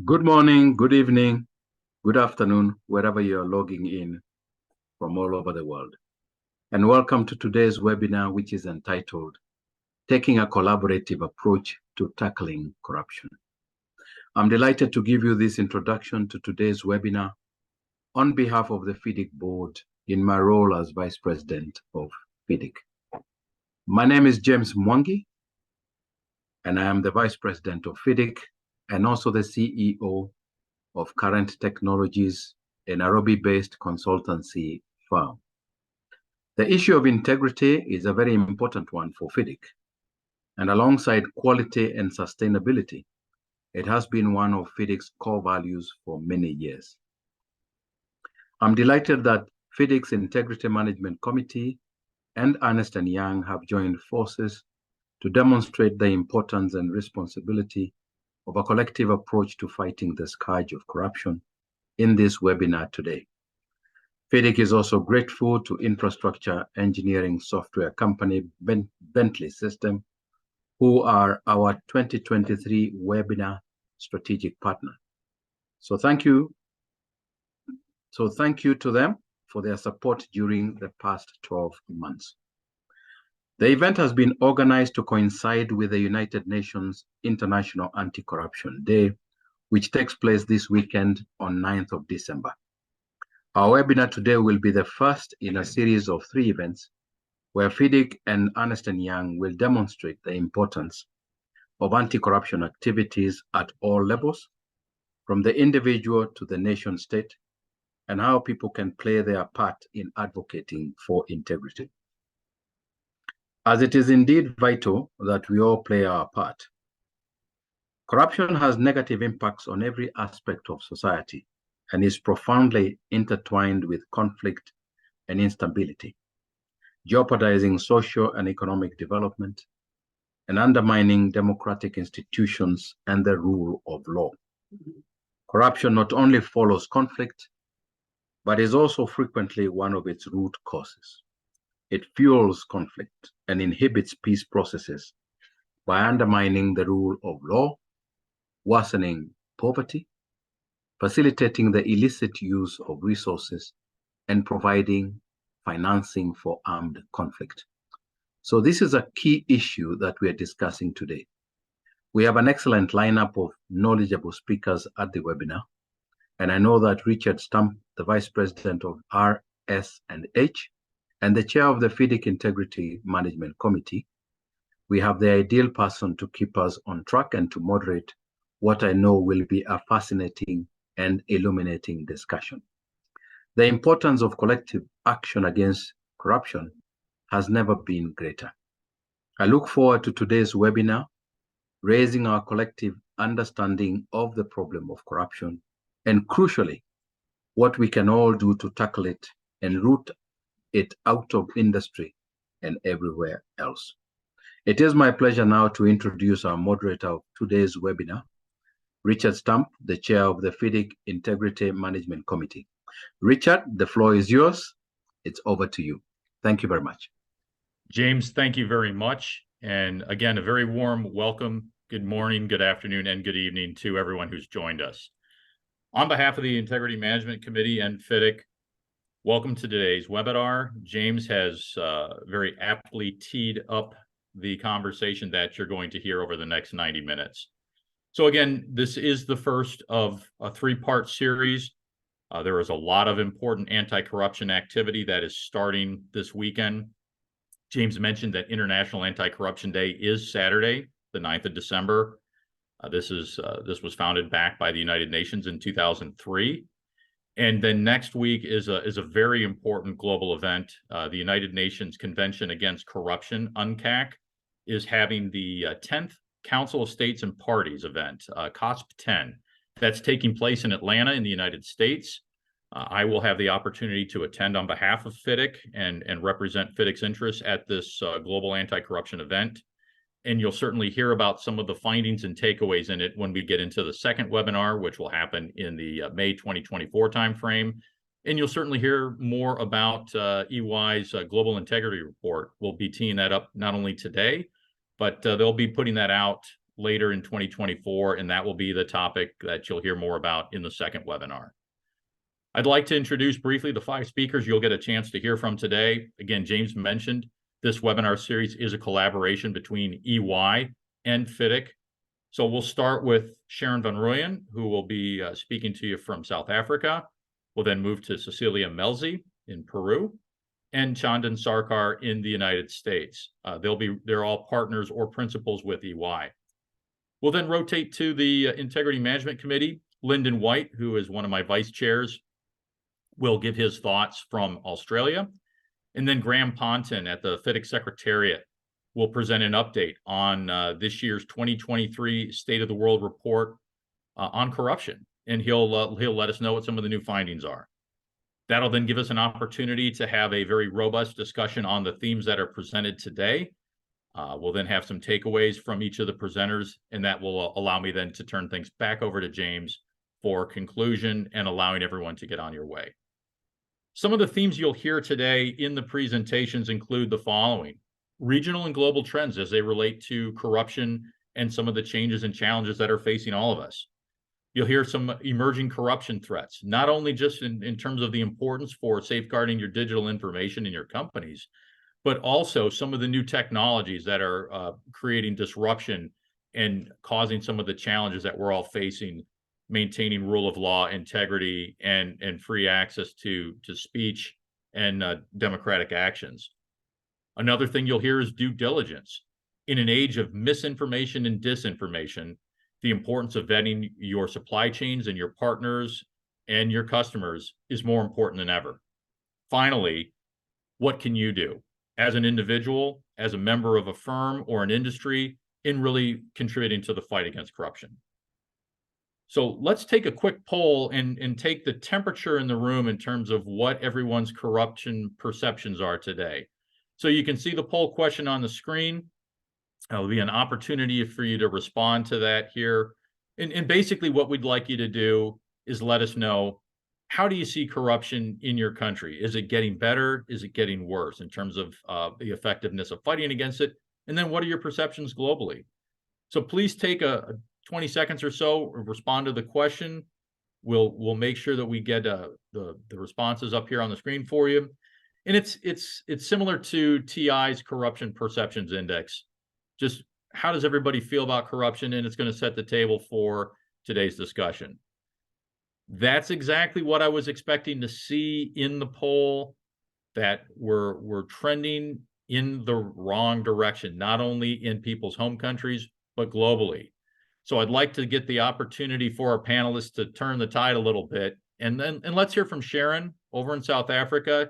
Good morning, good evening, good afternoon, wherever you're logging in from all over the world. And welcome to today's webinar, which is entitled, Taking a Collaborative Approach to Tackling Corruption. I'm delighted to give you this introduction to today's webinar on behalf of the FIDIC board in my role as Vice President of FIDIC. My name is James Mwangi, and I am the Vice President of FIDIC and also the CEO of Current Technologies, a Nairobi-based consultancy firm. The issue of integrity is a very important one for FIDIC, and alongside quality and sustainability, it has been one of FIDIC's core values for many years. I'm delighted that FIDIC's Integrity Management Committee and Ernst Young have joined forces to demonstrate the importance and responsibility of a collective approach to fighting the scourge of corruption in this webinar today. FIDIC is also grateful to infrastructure engineering software company Bentley System, who are our 2023 webinar strategic partner. So thank you to them for their support during the past 12 months. The event has been organized to coincide with the United Nations International Anti-Corruption Day, which takes place this weekend on 9th of December. Our webinar today will be the first in a series of 3 events where FIDIC and Ernst Young will demonstrate the importance of anti-corruption activities at all levels, from the individual to the nation state, and how people can play their part in advocating for integrity. As it is indeed vital that we all play our part. Corruption has negative impacts on every aspect of society and is profoundly intertwined with conflict and instability, jeopardizing social and economic development and undermining democratic institutions and the rule of law. Corruption not only follows conflict, but is also frequently one of its root causes. It fuels conflict and inhibits peace processes by undermining the rule of law, worsening poverty, facilitating the illicit use of resources, and providing financing for armed conflict. So this is a key issue that we are discussing today. We have an excellent lineup of knowledgeable speakers at the webinar, and I know that Richard Stump, the Vice President of RS&H, and the chair of the FIDIC Integrity Management Committee, we have the ideal person to keep us on track and to moderate what I know will be a fascinating and illuminating discussion. The importance of collective action against corruption has never been greater. I look forward to today's webinar, raising our collective understanding of the problem of corruption, and crucially, what we can all do to tackle it and root it out of industry and everywhere else. It is my pleasure now to introduce our moderator of today's webinar, Richard Stump, the chair of the FIDIC Integrity Management Committee. Richard, the floor is yours. It's over to you. Thank you very much. James, thank you very much. And again, a very warm welcome. Good morning, good afternoon, and good evening to everyone who's joined us. On behalf of the Integrity Management Committee and FIDIC, welcome to today's webinar. James has very aptly teed up the conversation that you're going to hear over the next 90 minutes. So again, this is the first of a 3-part series. There is a lot of important anti-corruption activity that is starting this weekend. James mentioned that International Anti-Corruption Day is Saturday, the 9th of December. This was founded back by the United Nations in 2003. And then next week is a very important global event. The United Nations Convention Against Corruption, UNCAC, is having the 10th Council of States and Parties event, COSP 10. That's taking place in Atlanta in the United States. I will have the opportunity to attend on behalf of FIDIC and represent FIDIC's interests at this global anti-corruption event. And you'll certainly hear about some of the findings and takeaways in it when we get into the second webinar, which will happen in the May 2024 timeframe. And you'll certainly hear more about EY's Global Integrity Report. We'll be teeing that up not only today, but they'll be putting that out later in 2024, and that will be the topic that you'll hear more about in the second webinar. I'd like to introduce briefly the 5 speakers you'll get a chance to hear from today. Again, James mentioned this webinar series is a collaboration between EY and FIDIC. So we'll start with Sharon van Rooyen, who will be speaking to you from South Africa. We'll then move to Cecilia Melzi in Peru and Chandan Sarkar in the United States. They're all partners or principals with EY. We'll then rotate to the Integrity Management Committee. Lyndon White, who is one of my vice chairs, will give his thoughts from Australia. And then Graham Pontin at the FIDIC Secretariat will present an update on this year's 2023 State of the World report on corruption. And he'll let us know what some of the new findings are. That'll then give us an opportunity to have a very robust discussion on the themes that are presented today. We'll then have some takeaways from each of the presenters, and that will allow me then to turn things back over to James for conclusion and allowing everyone to get on your way. Some of the themes you'll hear today in the presentations include the following: regional and global trends as they relate to corruption and some of the changes and challenges that are facing all of us. You'll hear some emerging corruption threats, not only just in terms of the importance for safeguarding your digital information in your companies, but also some of the new technologies that are creating disruption and causing some of the challenges that we're all facing, maintaining rule of law, integrity, and free access to speech and democratic actions. Another thing you'll hear is due diligence. In an age of misinformation and disinformation, the importance of vetting your supply chains and your partners and your customers is more important than ever. Finally, what can you do as an individual, as a member of a firm or an industry, in really contributing to the fight against corruption? So let's take a quick poll and take the temperature in the room in terms of what everyone's corruption perceptions are today. So you can see the poll question on the screen. There'll be an opportunity for you to respond to that here. And basically what we'd like you to do is let us know, how do you see corruption in your country? Is it getting better? Is it getting worse in terms of the effectiveness of fighting against it? And then what are your perceptions globally? So please take a 20 seconds or so, respond to the question. We'll make sure that we get the responses up here on the screen for you. And it's similar to TI's Corruption Perceptions Index. Just how does everybody feel about corruption? And it's going to set the table for today's discussion. That's exactly what I was expecting to see in the poll, that we're trending in the wrong direction, not only in people's home countries, but globally. So I'd like to get the opportunity for our panelists to turn the tide a little bit. And let's hear from Sharon over in South Africa.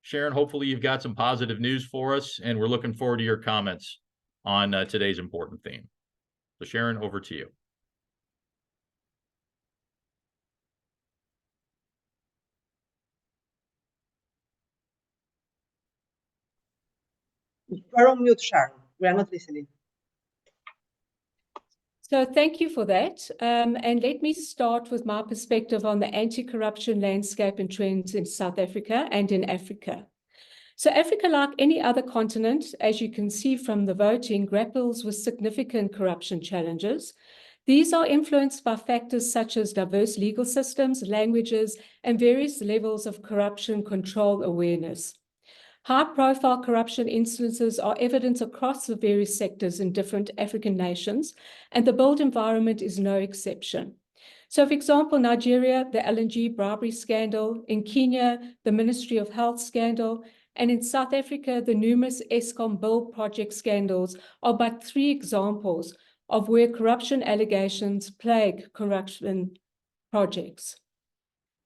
Sharon, hopefully you've got some positive news for us, and we're looking forward to your comments on today's important theme. So Sharon, over to you. You're on mute, Sharon. We are not listening. So thank you for that. And let me start with my perspective on the anti-corruption landscape and trends in South Africa and in Africa. So Africa, like any other continent, as you can see from the voting, grapples with significant corruption challenges. These are influenced by factors such as diverse legal systems, languages, and various levels of corruption control awareness. High-profile corruption instances are evident across the various sectors in different African nations, and the built environment is no exception. So, for example, Nigeria, the LNG bribery scandal; in Kenya, the Ministry of Health scandal; and in South Africa, the numerous Eskom build project scandals are but 3 examples of where corruption allegations plague corruption projects.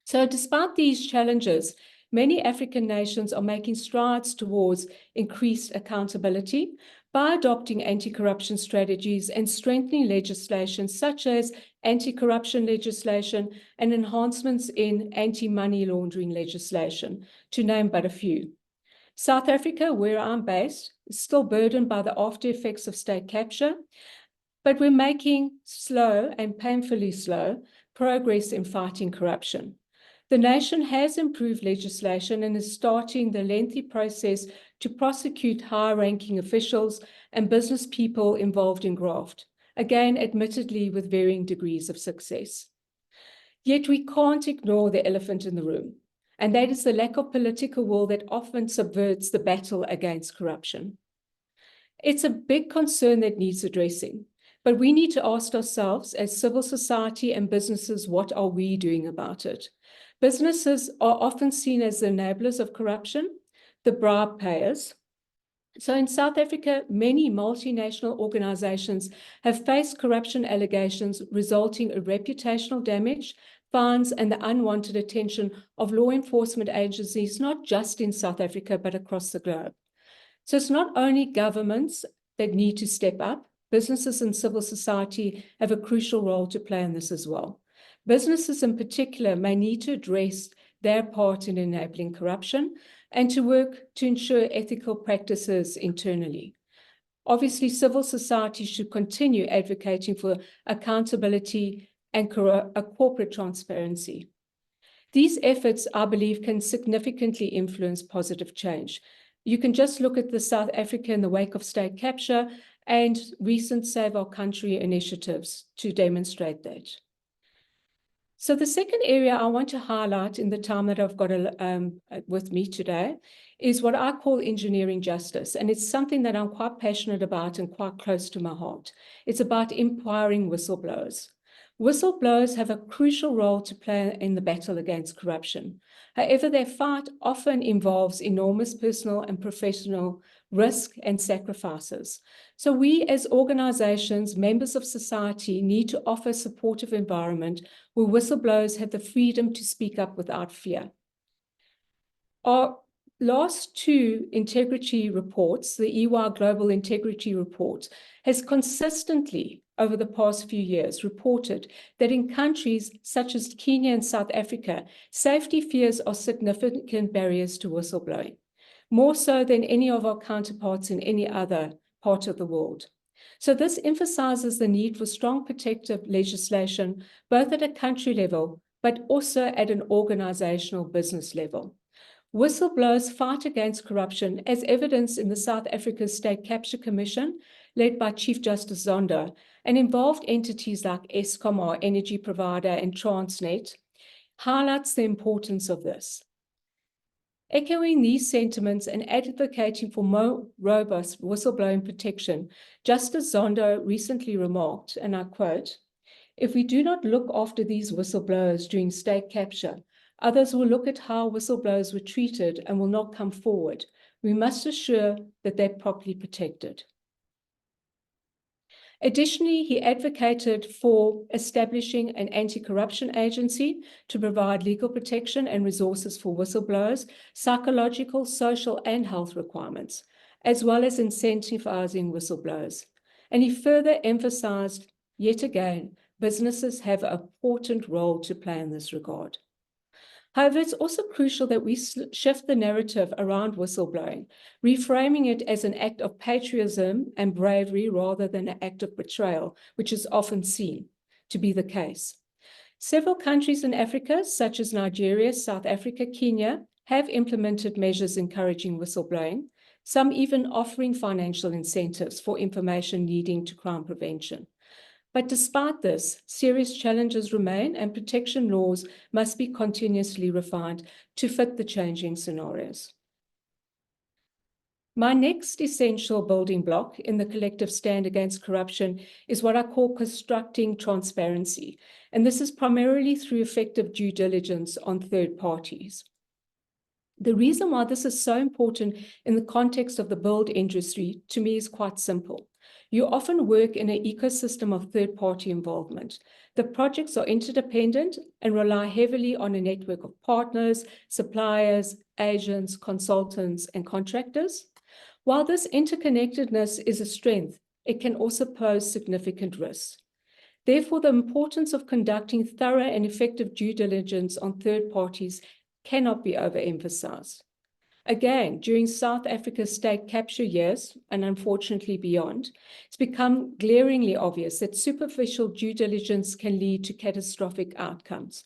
So despite these challenges, many African nations are making strides towards increased accountability by adopting anti-corruption strategies and strengthening legislation such as anti-corruption legislation and enhancements in anti-money laundering legislation, to name but a few. South Africa, where I'm based, is still burdened by the after effects of state capture, but we're making slow and painfully slow progress in fighting corruption. The nation has improved legislation and is starting the lengthy process to prosecute high-ranking officials and business people involved in graft. again, admittedly with varying degrees of success. Yet we can't ignore the elephant in the room, and that is the lack of political will that often subverts the battle against corruption. It's a big concern that needs addressing, but we need to ask ourselves as civil society and businesses, what are we doing about it? Businesses are often seen as the enablers of corruption, the bribe payers. So in South Africa, many multinational organizations have faced corruption allegations resulting in reputational damage, fines, and the unwanted attention of law enforcement agencies, not just in South Africa, but across the globe. So it's not only governments that need to step up, businesses and civil society have a crucial role to play in this as well. Businesses in particular may need to address their part in enabling corruption and to work to ensure ethical practices internally. Obviously, civil society should continue advocating for accountability and corporate transparency. These efforts, I believe, can significantly influence positive change. You can just look at the South Africa in the wake of state capture and recent Save Our Country initiatives to demonstrate that. So the second area I want to highlight in the time that I've got with me today is what I call engineering justice. And it's something that I'm quite passionate about and quite close to my heart. It's about empowering whistleblowers. Whistleblowers have a crucial role to play in the battle against corruption. However, their fight often involves enormous personal and professional risk and sacrifices. So we as organizations, members of society, need to offer a supportive environment where whistleblowers have the freedom to speak up without fear. Our last two integrity reports, the EY Global Integrity Report, has consistently over the past few years reported that in countries such as Kenya and South Africa, safety fears are significant barriers to whistleblowing, more so than any of our counterparts in any other part of the world. So this emphasizes the need for strong protective legislation, both at a country level, but also at an organizational business level. Whistleblowers fight against corruption as evidenced in the South Africa State Capture Commission, led by Chief Justice Zondo, and involved entities like Eskom, our energy provider, and Transnet, highlights the importance of this. Echoing these sentiments and advocating for more robust whistleblowing protection, Justice Zondo recently remarked, and I quote, "If we do not look after these whistleblowers during state capture, others will look at how whistleblowers were treated and will not come forward. We must assure that they're properly protected." Additionally, he advocated for establishing an anti-corruption agency to provide legal protection and resources for whistleblowers, psychological, social, and health requirements, as well as incentivizing whistleblowers. And he further emphasized, yet again, businesses have an important role to play in this regard. However, it's also crucial that we shift the narrative around whistleblowing, reframing it as an act of patriotism and bravery rather than an act of betrayal, which is often seen to be the case. Several countries in Africa, such as Nigeria, South Africa, Kenya, have implemented measures encouraging whistleblowing, some even offering financial incentives for information leading to crime prevention. But despite this, serious challenges remain and protection laws must be continuously refined to fit the changing scenarios. My next essential building block in the collective stand against corruption is what I call constructing transparency. And this is primarily through effective due diligence on third parties. The reason why this is so important in the context of the build industry, to me, is quite simple. You often work in an ecosystem of third-party involvement. The projects are interdependent and rely heavily on a network of partners, suppliers, agents, consultants, and contractors. While this interconnectedness is a strength, it can also pose significant risks. Therefore, the importance of conducting thorough and effective due diligence on third parties cannot be overemphasized. Again, during South Africa's state capture years, and unfortunately beyond, it's become glaringly obvious that superficial due diligence can lead to catastrophic outcomes.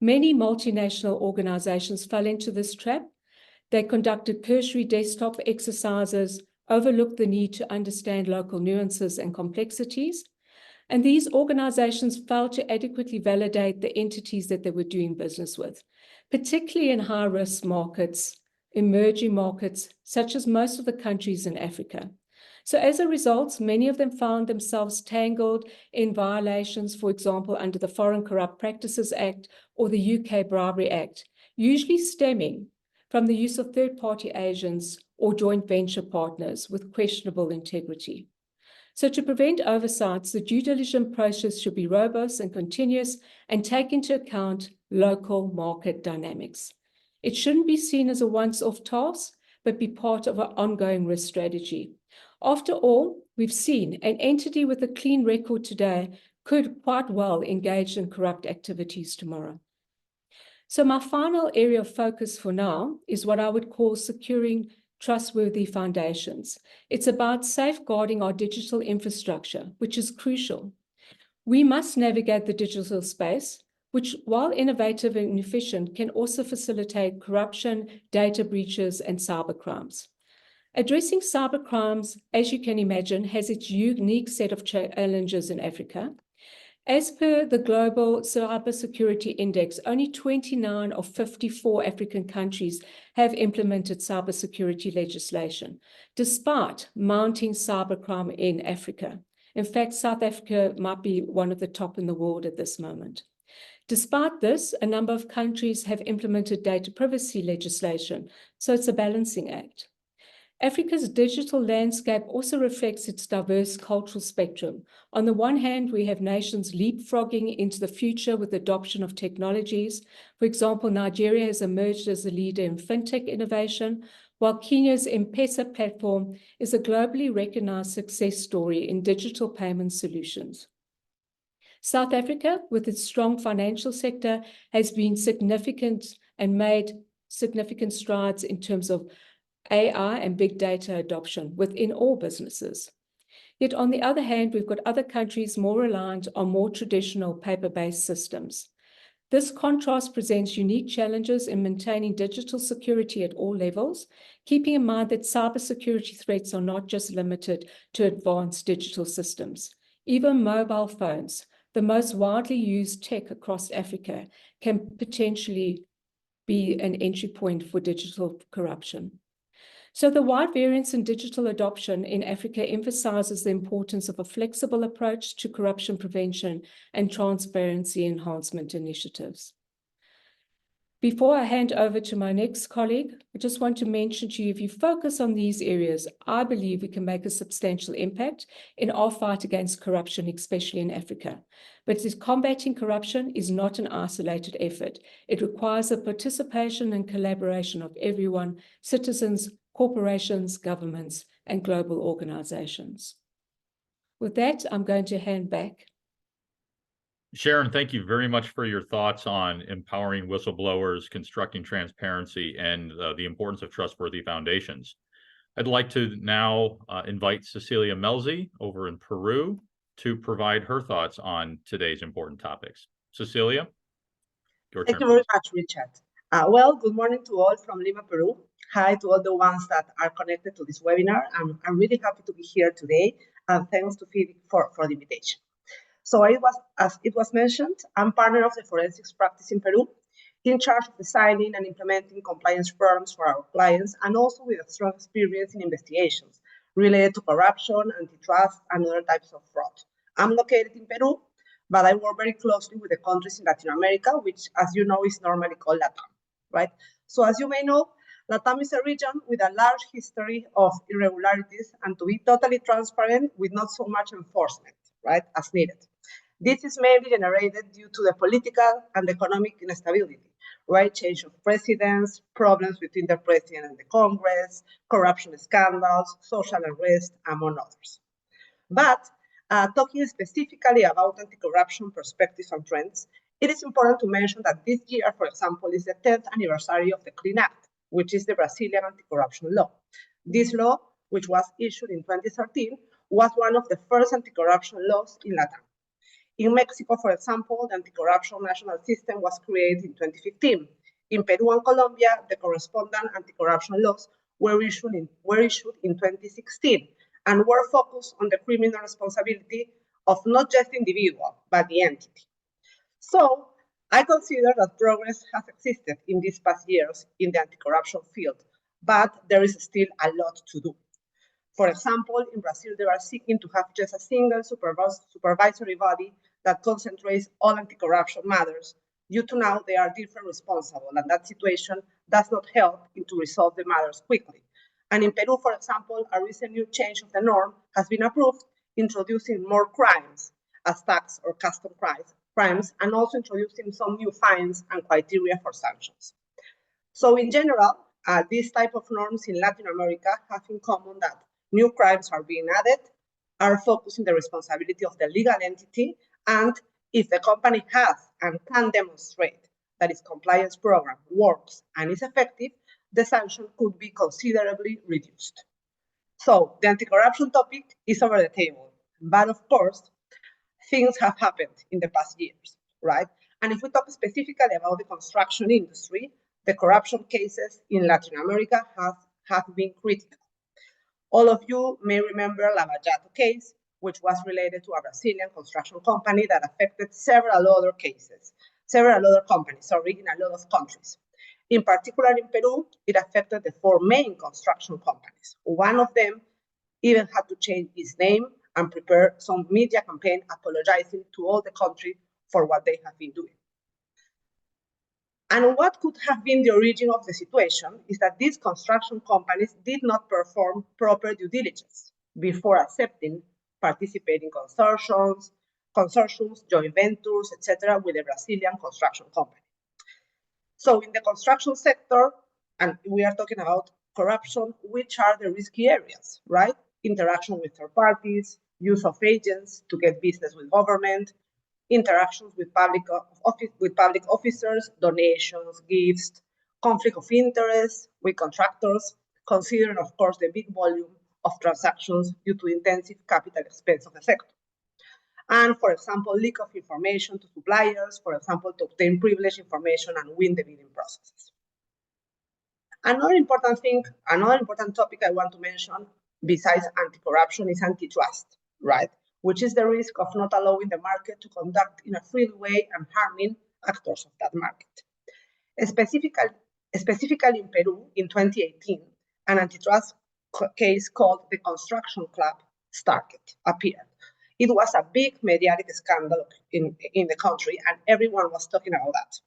Many multinational organizations fell into this trap. They conducted cursory desktop exercises, overlooked the need to understand local nuances and complexities, And these organizations failed to adequately validate the entities that they were doing business with, particularly in high-risk markets, emerging markets, such as most of the countries in Africa. So as a result, many of them found themselves tangled in violations, for example, under the Foreign Corrupt Practices Act or the UK Bribery Act, usually stemming from the use of third-party agents or joint venture partners with questionable integrity. So to prevent oversights, the due diligence process should be robust and continuous and take into account local market dynamics. It shouldn't be seen as a once-off task, but be part of an ongoing risk strategy. After all, we've seen an entity with a clean record today could quite well engage in corrupt activities tomorrow. So my final area of focus for now is what I would call securing trustworthy foundations. It's about safeguarding our digital infrastructure, which is crucial. We must navigate the digital space, which, while innovative and efficient, can also facilitate corruption, data breaches, and cybercrimes. Addressing cybercrimes, as you can imagine, has its unique set of challenges in Africa. As per the Global Cybersecurity Index, only 29 of 54 African countries have implemented cybersecurity legislation, despite mounting cybercrime in Africa. In fact, South Africa might be one of the top in the world at this moment. Despite this, a number of countries have implemented data privacy legislation, so it's a balancing act. Africa's digital landscape also reflects its diverse cultural spectrum. On the one hand, we have nations leapfrogging into the future with the adoption of technologies. For example, Nigeria has emerged as a leader in fintech innovation, while Kenya's M-Pesa platform is a globally recognized success story in digital payment solutions. South Africa, with its strong financial sector, has been significant and made significant strides in terms of AI and big data adoption within all businesses. Yet on the other hand, we've got other countries more reliant on more traditional paper-based systems. This contrast presents unique challenges in maintaining digital security at all levels, keeping in mind that cybersecurity threats are not just limited to advanced digital systems. Even mobile phones, the most widely used tech across Africa, can potentially be an entry point for digital corruption. So the wide variance in digital adoption in Africa emphasizes the importance of a flexible approach to corruption prevention and transparency enhancement initiatives. Before I hand over to my next colleague, I just want to mention to you, if you focus on these areas, I believe we can make a substantial impact in our fight against corruption, especially in Africa. But combating corruption is not an isolated effort. It requires the participation and collaboration of everyone, citizens, corporations, governments, and global organizations. With that, I'm going to hand back. Sharon, thank you very much for your thoughts on empowering whistleblowers, constructing transparency, and the importance of trustworthy foundations. I'd like to now invite Cecilia Melzi over in Peru to provide her thoughts on today's important topics. Cecilia, your turn. Thank you very much, Richard. Well, good morning to all from Lima, Peru. Hi to all the ones that are connected to this webinar. I'm really happy to be here today, and thanks to FIDIC for the invitation. So as it was mentioned, I'm partner of the forensics practice in Peru, in charge of designing and implementing compliance programs for our clients, and also with a strong experience in investigations related to corruption, antitrust, and other types of fraud. I'm located in Peru, but I work very closely with the countries in Latin America, which, as you know, is normally called LATAM, right? So as you may know, LATAM is a region with a large history of irregularities, and to be totally transparent, with not so much enforcement, right, as needed. This is mainly generated due to the political and economic instability, right? Change of presidents, problems between the president and the Congress, corruption scandals, social unrest, among others. But talking specifically about anti-corruption perspectives and trends, it is important to mention that this year, for example, is the 10th anniversary of the Clean Act, which is the Brazilian anti-corruption law. This law, which was issued in 2013, was one of the first anti-corruption laws in Latin. In Mexico, for example, the anti-corruption national system was created in 2015. In Peru and Colombia, the corresponding anti-corruption laws were issued in 2016 and were focused on the criminal responsibility of not just the individual, but the entity. So I consider that progress has existed in these past years in the anti-corruption field, but there is still a lot to do. For example, in Brazil, they are seeking to have just a single supervisory body that concentrates all anti-corruption matters. Due to now, they are different responsible, and that situation does not help to resolve the matters quickly. And in Peru, for example, a recent new change of the norm has been approved, introducing more crimes as tax or custom crimes, and also introducing some new fines and criteria for sanctions. So in general, these type of norms in Latin America have in common that new crimes are being added, are focusing the responsibility of the legal entity, and if the company has and can demonstrate that its compliance program works and is effective, the sanction could be considerably reduced. So the anti-corruption topic is over the table, but of course, things have happened in the past years, right? And if we talk specifically about the construction industry, the corruption cases in Latin America have been critical. All of you may remember Lava Jato case, which was related to a Brazilian construction company that affected several other companies, in a lot of countries. In particular, in Peru, it affected the 4 main construction companies. One of them even had to change its name and prepare some media campaign apologizing to all the country for what they have been doing. And what could have been the origin of the situation is that these construction companies did not perform proper due diligence before accepting participating consortiums, joint ventures, etc., with the Brazilian construction company. So in the construction sector, and we are talking about corruption, which are the risky areas, right? Interaction with third parties, use of agents to get business with government, interactions with public officers, donations, gifts, conflict of interest with contractors, considering, of course, the big volume of transactions due to intensive capital expense of the sector. And, for example, leak of information to suppliers, for example, to obtain privileged information and win the bidding processes. Another important topic I want to mention, besides anti-corruption, is antitrust, right? Which is the risk of not allowing the market to conduct in a free way and harming actors of that market. Specifically in Peru, in 2018, an antitrust case called the Construction Club appeared. It was a big mediatic scandal in the country, and everyone was talking about that.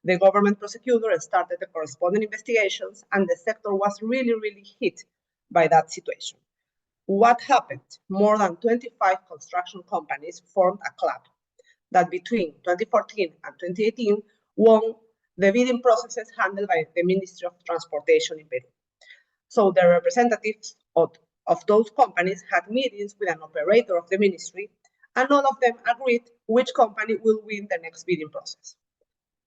The government prosecutor started the corresponding investigations, and the sector was really, really hit by that situation. What happened? More than 25 construction companies formed a club that between 2014 and 2018 won the bidding processes handled by the Ministry of Transportation in Peru. So the representatives of those companies had meetings with an operator of the ministry, and all of them agreed which company will win the next bidding process.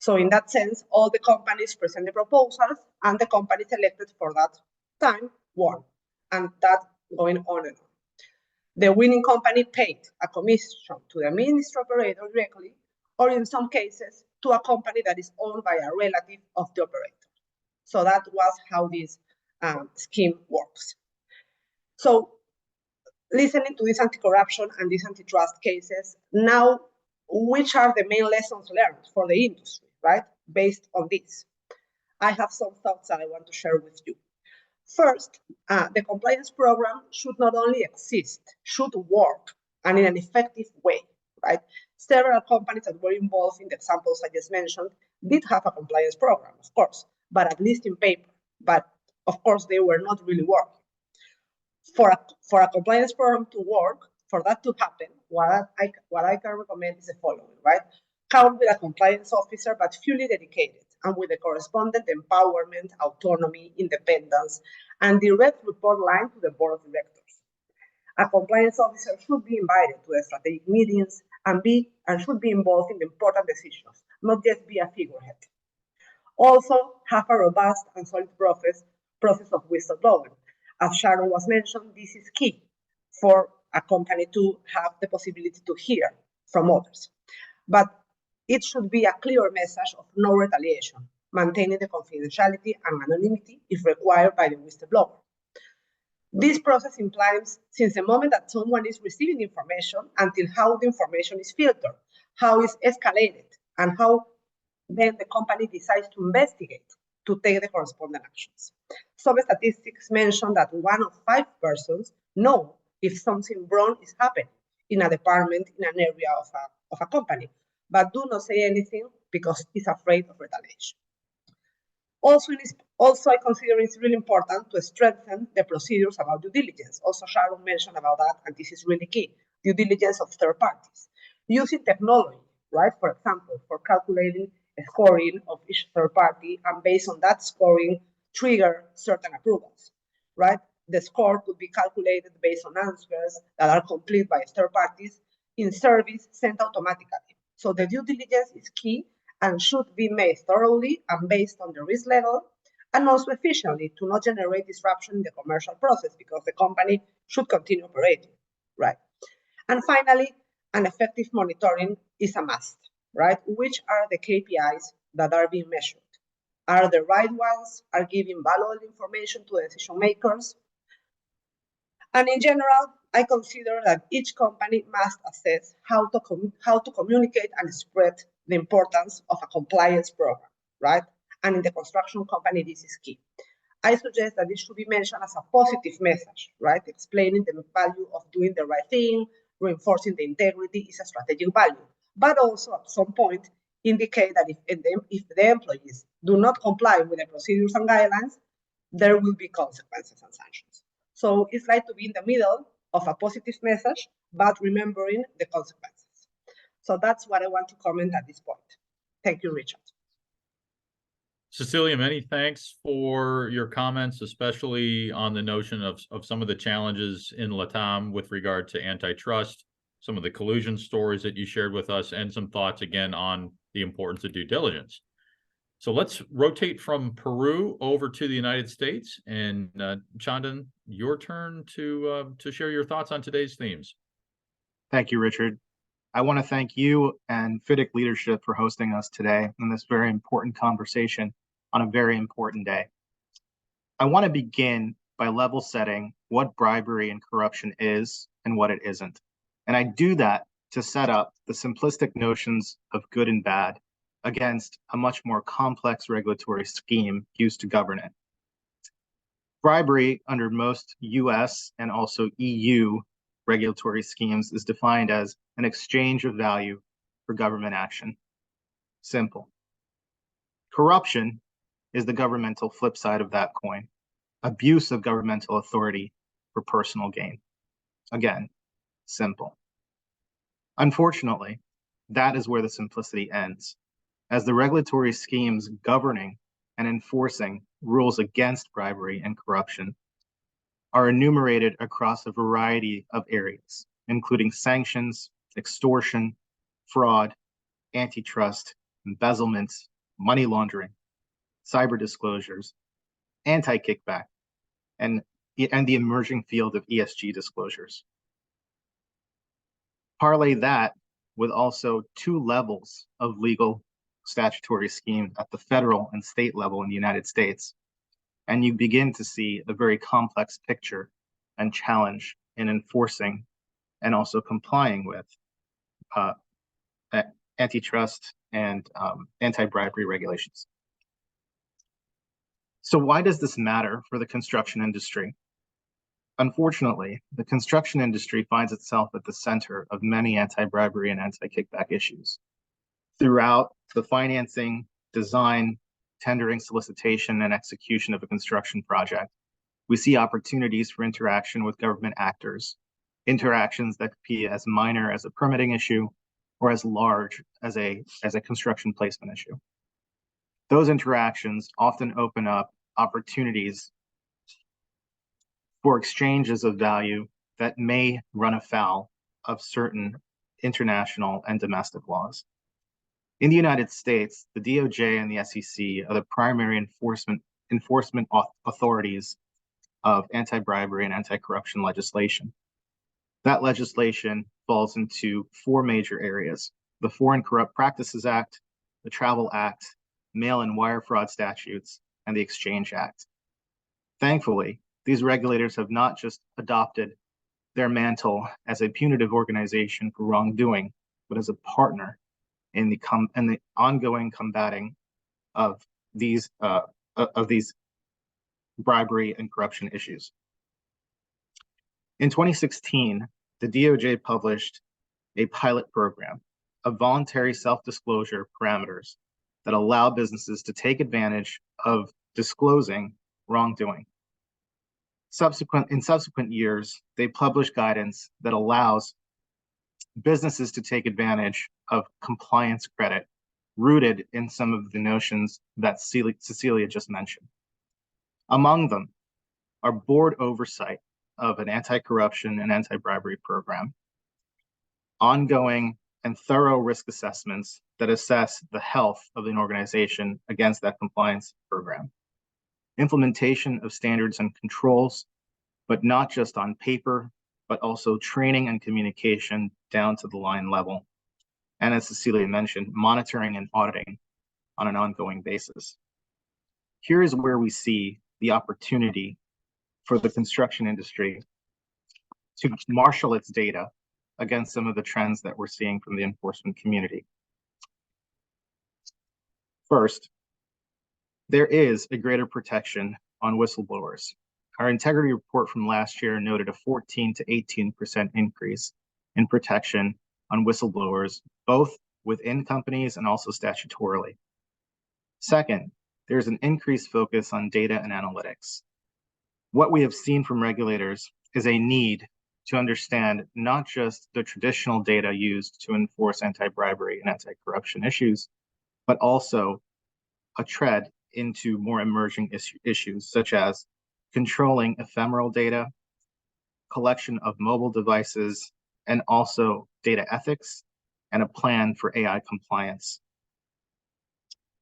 So in that sense, all the companies presented proposals, and the company selected for that time won, and that going on and on. The winning company paid a commission to the ministry operator directly, or in some cases, to a company that is owned by a relative of the operator. So that was how this scheme works. So listening to this anti-corruption and these antitrust cases, now, which are the main lessons learned for the industry, right? Based on this, I have some thoughts that I want to share with you. First, the compliance program should not only exist, should work, and in an effective way, right? Several companies that were involved in the examples I just mentioned did have a compliance program, of course, but at least in paper. But of course, they were not really working. For a compliance program to work, for that to happen, what I can recommend is the following, right? Count with a compliance officer, but fully dedicated, and with the correspondent empowerment, autonomy, independence, and direct report line to the board of directors. A compliance officer should be invited to the strategic meetings and should be involved in the important decisions, not just be a figurehead. Also, have a robust and solid process of whistleblowing. As Sharon was mentioned, this is key for a company to have the possibility to hear from others. But it should be a clear message of no retaliation, maintaining the confidentiality and anonymity if required by the whistleblower. This process implies since the moment that someone is receiving information until how the information is filtered, how it's escalated, and how then the company decides to investigate to take the corresponding actions. Some statistics mention that 1 of 5 persons know if something wrong is happening in a department, in an area of a company, but do not say anything because it's afraid of retaliation. Also, I consider it's really important to strengthen the procedures about due diligence. Also, Sharon mentioned about that, and this is really key, due diligence of third parties. Using technology, right, for example, for calculating a scoring of each third party, and based on that scoring, trigger certain approvals, right? The score could be calculated based on answers that are complete by third parties in service sent automatically. So the due diligence is key and should be made thoroughly and based on the risk level, and also efficiently to not generate disruption in the commercial process because the company should continue operating, right? And finally, an effective monitoring is a must, right? Which are the KPIs that are being measured? Are the right ones? Are giving valuable information to decision makers? And in general, I consider that each company must assess how to communicate and spread the importance of a compliance program, right? And in the construction company, this is key. I suggest that this should be mentioned as a positive message, right? Explaining the value of doing the right thing, reinforcing the integrity is a strategic value, but also at some point indicate that if the employees do not comply with the procedures and guidelines, there will be consequences and sanctions. So it's like to be in the middle of a positive message, but remembering the consequences. So that's what I want to comment at this point. Thank you, Richard. Cecilia, many thanks for your comments, especially on the notion of some of the challenges in LATAM with regard to antitrust, some of the collusion stories that you shared with us, and some thoughts again on the importance of due diligence. So let's rotate from Peru over to the United States. And Chandan, your turn to share your thoughts on today's themes. Thank you, Richard. I want to thank you and FIDIC leadership for hosting us today in this very important conversation on a very important day. I want to begin by level setting what bribery and corruption is and what it isn't. And I do that to set up the simplistic notions of good and bad against a much more complex regulatory scheme used to govern it. Bribery under most US and also EU regulatory schemes is defined as an exchange of value for government action. Simple. Corruption is the governmental flip side of that coin. Abuse of governmental authority for personal gain. Again, simple. Unfortunately, that is where the simplicity ends, as the regulatory schemes governing and enforcing rules against bribery and corruption are enumerated across a variety of areas, including sanctions, extortion, fraud, antitrust, embezzlement, money laundering, cyber disclosures, anti-kickback, and the emerging field of ESG disclosures. Parlay that with also 2 levels of legal statutory scheme at the federal and state level in the United States, and you begin to see a very complex picture and challenge in enforcing and also complying with antitrust and anti-bribery regulations. So why does this matter for the construction industry? Unfortunately, the construction industry finds itself at the center of many anti-bribery and anti-kickback issues. Throughout the financing, design, tendering, solicitation, and execution of a construction project, we see opportunities for interaction with government actors, interactions that could be as minor as a permitting issue or as large as a construction placement issue. Those interactions often open up opportunities for exchanges of value that may run afoul of certain international and domestic laws. In the United States, the DOJ and the SEC are the primary enforcement authorities of anti-bribery and anti-corruption legislation. That legislation falls into 4 major areas: the Foreign Corrupt Practices Act, the Travel Act, mail and wire fraud statutes, and the Exchange Act. Thankfully, these regulators have not just adopted their mantle as a punitive organization for wrongdoing, but as a partner in the ongoing combating of these bribery and corruption issues. In 2016, the DOJ published a pilot program of voluntary self-disclosure parameters that allow businesses to take advantage of disclosing wrongdoing. In subsequent years, they published guidance that allows businesses to take advantage of compliance credit rooted in some of the notions that Cecilia just mentioned. Among them are board oversight of an anti-corruption and anti-bribery program, ongoing and thorough risk assessments that assess the health of an organization against that compliance program, implementation of standards and controls, but not just on paper, but also training and communication down to the line level. And as Cecilia mentioned, monitoring and auditing on an ongoing basis. Here is where we see the opportunity for the construction industry to marshal its data against some of the trends that we're seeing from the enforcement community. First, there is a greater protection on whistleblowers. Our integrity report from last year noted a 14 to 18% increase in protection on whistleblowers, both within companies and also statutorily. Second, there's an increased focus on data and analytics. What we have seen from regulators is a need to understand not just the traditional data used to enforce anti-bribery and anti-corruption issues, but also a tread into more emerging issues such as controlling ephemeral data, collection of mobile devices, and also data ethics and a plan for AI compliance.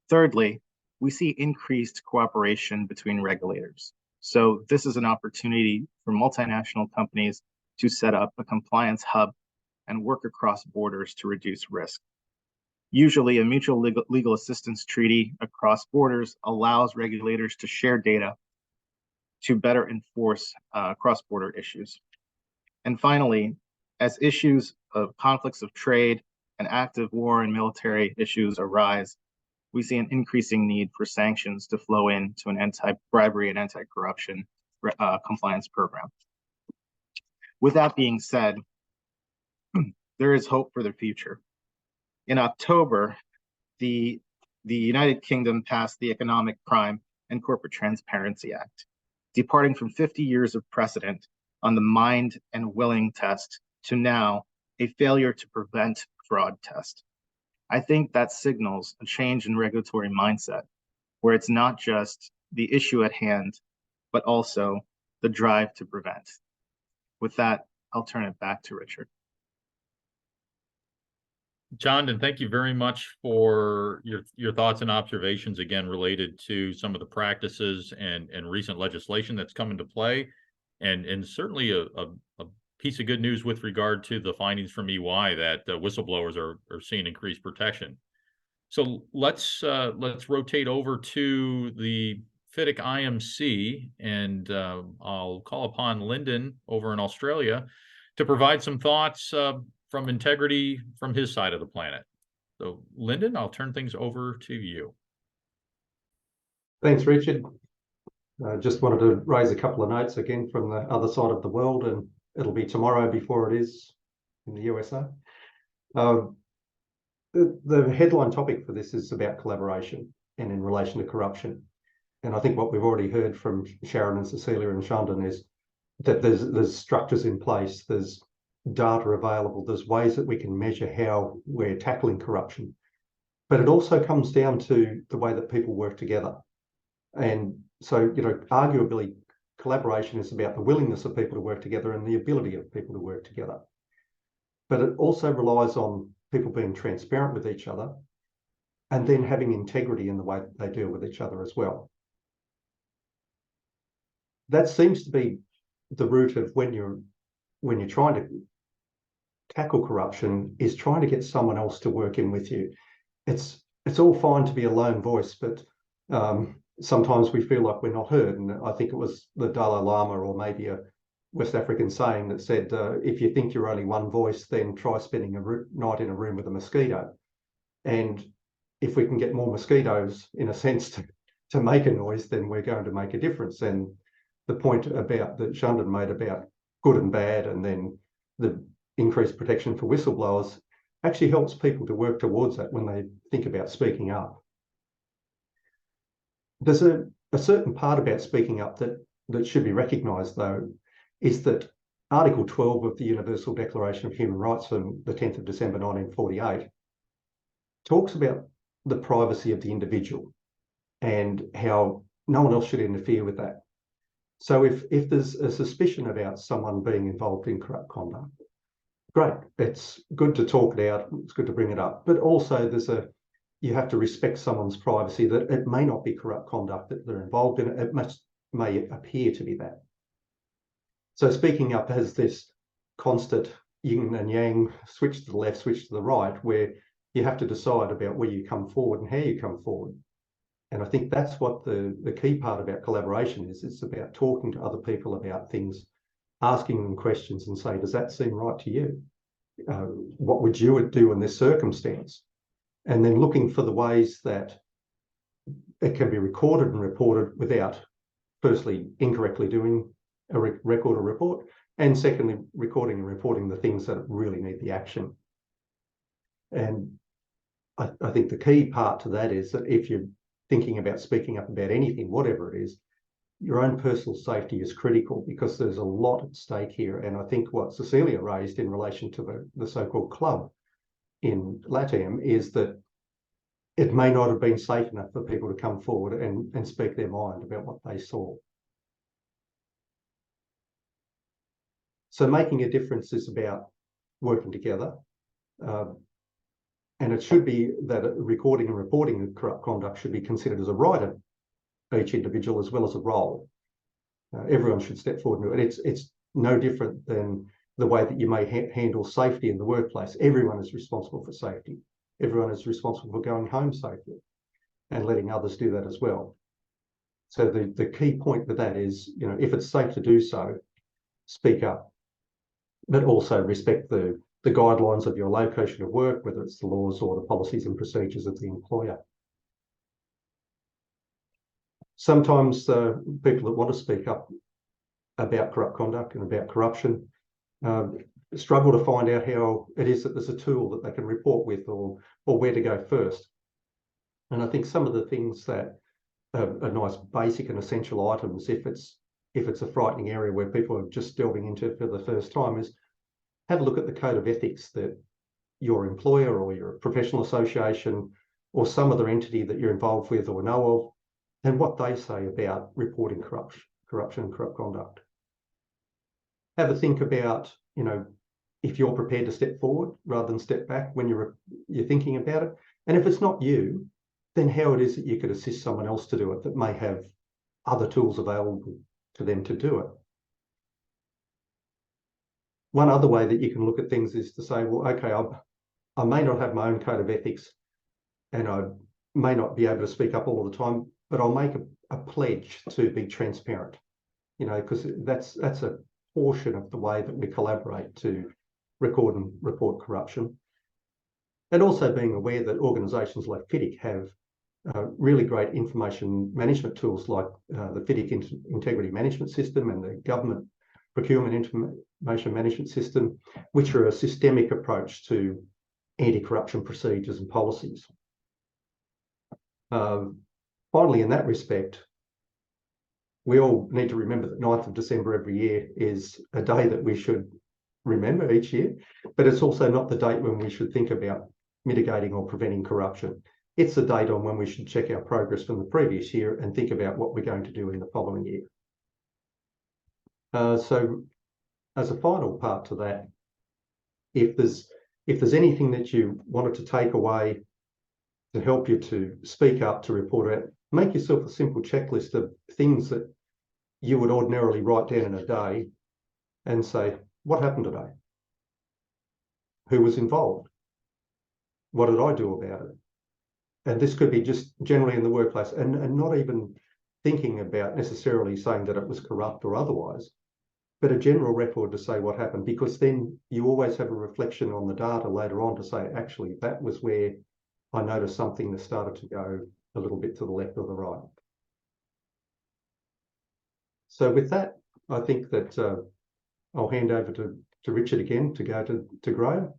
Thirdly, we see increased cooperation between regulators. So this is an opportunity for multinational companies to set up a compliance hub and work across borders to reduce risk. Usually, a mutual legal assistance treaty across borders allows regulators to share data to better enforce cross-border issues. And finally, as issues of conflicts of trade and active war and military issues arise, we see an increasing need for sanctions to flow into an anti-bribery and anti-corruption compliance program. With that being said, there is hope for the future. In October, the United Kingdom passed the Economic Crime and Corporate Transparency Act, departing from 50 years of precedent on the mind and willing test to now a failure to prevent fraud test. I think that signals a change in regulatory mindset, where it's not just the issue at hand, but also the drive to prevent. With that, I'll turn it back to Richard. Chandan, thank you very much for your thoughts and observations, again, related to some of the practices and recent legislation that's come into play, and certainly a piece of good news with regard to the findings from EY that whistleblowers are seeing increased protection. So let's rotate over to the FIDIC IMC, and I'll call upon Lyndon over in Australia to provide some thoughts from integrity from his side of the planet. So Lyndon, I'll turn things over to you. Thanks, Richard. I just wanted to raise a couple of notes again from the other side of the world, and it'll be tomorrow before it is in the USA. The headline topic for this is about collaboration and in relation to corruption. And I think what we've already heard from Sharon and Cecilia and Chandan is that there's structures in place, there's data available, there's ways that we can measure how we're tackling corruption. But it also comes down to the way that people work together. And so, arguably, collaboration is about the willingness of people to work together and the ability of people to work together. But it also relies on people being transparent with each other and then having integrity in the way that they deal with each other as well. That seems to be the root of when you're trying to tackle corruption, is trying to get someone else to work in with you. It's all fine to be a lone voice, but sometimes we feel like we're not heard. And I think it was the Dalai Lama or maybe a West African saying that said, if you think you're only one voice, then try spending a night in a room with a mosquito. And if we can get more mosquitoes, in a sense, to make a noise, then we're going to make a difference. And the point about that Chandan made about good and bad, and then the increased protection for whistleblowers, actually helps people to work towards that when they think about speaking up. There's a certain part about speaking up that should be recognised, though, is that Article 12 of the Universal Declaration of Human Rights from the 10th of December 1948 talks about the privacy of the individual and how no one else should interfere with that. So if there's a suspicion about someone being involved in corrupt conduct, great, it's good to talk it out, it's good to bring it up, but also you have to respect someone's privacy, that it may not be corrupt conduct that they're involved in, it may appear to be that. So speaking up has this constant yin and yang, switch to the left, switch to the right, where you have to decide about where you come forward and how you come forward. And I think that's what the key part about collaboration is. It's about talking to other people about things, asking them questions and say, does that seem right to you? What would you do in this circumstance? And then looking for the ways that it can be recorded and reported without, firstly, incorrectly doing a record or report, and secondly, recording and reporting the things that really need the action. And I think the key part to that is that if you're thinking about speaking up about anything, whatever it is, your own personal safety is critical, because there's a lot at stake here. And I think what Cecilia raised in relation to the so-called club in LATAM is that it may not have been safe enough for people to come forward and speak their mind about what they saw. So making a difference is about working together. And it should be that recording and reporting of corrupt conduct should be considered as a right of each individual as well as a role. Everyone should step forward and do it. It's no different than the way that you may handle safety in the workplace. Everyone is responsible for safety. Everyone is responsible for going home safely and letting others do that as well. So the key point with that is, if it's safe to do so, speak up, but also respect the guidelines of your location of work, whether it's the laws or the policies and procedures of the employer. Sometimes people that want to speak up about corrupt conduct and about corruption struggle to find out how it is that there's a tool that they can report with, or where to go first. And I think some of the things that are nice basic and essential items, if it's a frightening area where people are just delving into for the first time, is have a look at the code of ethics that your employer or your professional association or some other entity that you're involved with or know of, and what they say about reporting corruption and corrupt conduct. Have a think about, if you're prepared to step forward rather than step back when you're thinking about it. And if it's not you, then how it is that you could assist someone else to do it that may have other tools available to them to do it. One other way that you can look at things is to say, well, okay, I may not have my own code of ethics and I may not be able to speak up all the time, but I'll make a pledge to be transparent, because that's a portion of the way that we collaborate to record and report corruption. And also being aware that organisations like FIDIC have really great information management tools like the FIDIC Integrity Management System and the Government Procurement Information Management System, which are a systemic approach to anti-corruption procedures and policies. Finally, in that respect, we all need to remember that 9th of December every year is a day that we should remember each year, but it's also not the date when we should think about mitigating or preventing corruption. It's the date on when we should check our progress from the previous year and think about what we're going to do in the following year. So as a final part to that, if there's anything that you wanted to take away to help you to speak up, to report out, make yourself a simple checklist of things that you would ordinarily write down in a day and say, what happened today? Who was involved? What did I do about it? And this could be just generally in the workplace and not even thinking about necessarily saying that it was corrupt or otherwise, but a general record to say what happened, because then you always have a reflection on the data later on to say, actually, that was where I noticed something that started to go a little bit to the left or the right. So with that, I think that I'll hand over to Richard again to go to Graham,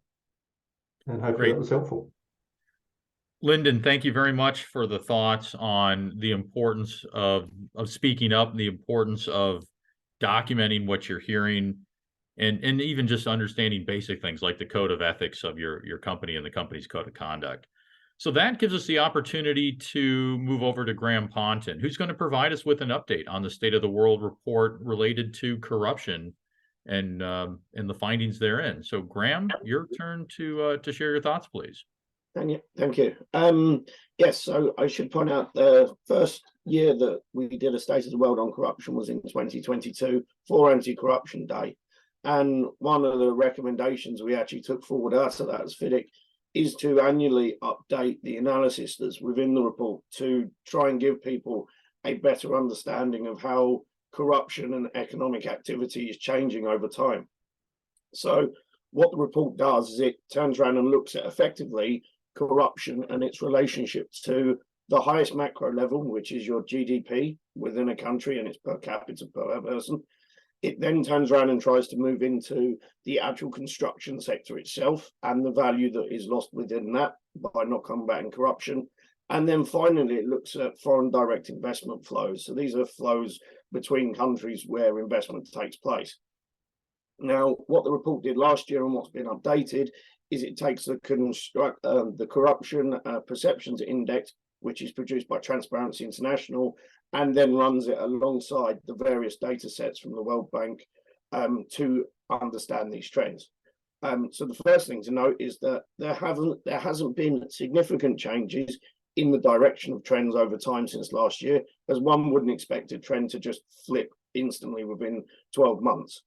and hopefully that was helpful. Lyndon, thank you very much for the thoughts on the importance of speaking up, the importance of documenting what you're hearing, and even just understanding basic things like the code of ethics of your company and the company's code of conduct. So that gives us the opportunity to move over to Graham Pontin, who's going to provide us with an update on the State of the World report related to corruption and the findings therein. So Graham, your turn to share your thoughts, please. Thank you. Yes, so I should point out the first year that we did a State of the World on corruption was in 2022 for Anti-Corruption Day. And one of the recommendations we actually took forward after that as FIDIC is to annually update the analysis that's within the report to try and give people a better understanding of how corruption and economic activity is changing over time. So what the report does is it turns around and looks at effectively corruption and its relationship to the highest macro level, which is your GDP within a country and its per capita per person. It then turns around and tries to move into the actual construction sector itself and the value that is lost within that by not combating corruption. And then finally, it looks at foreign direct investment flows. So these are flows between countries where investment takes place. Now, what the report did last year and what's been updated is it takes the corruption perceptions index, which is produced by Transparency International, and then runs it alongside the various data sets from the World Bank to understand these trends. So the first thing to note is that there hasn't been significant changes in the direction of trends over time since last year, as one wouldn't expect a trend to just flip instantly within 12 months.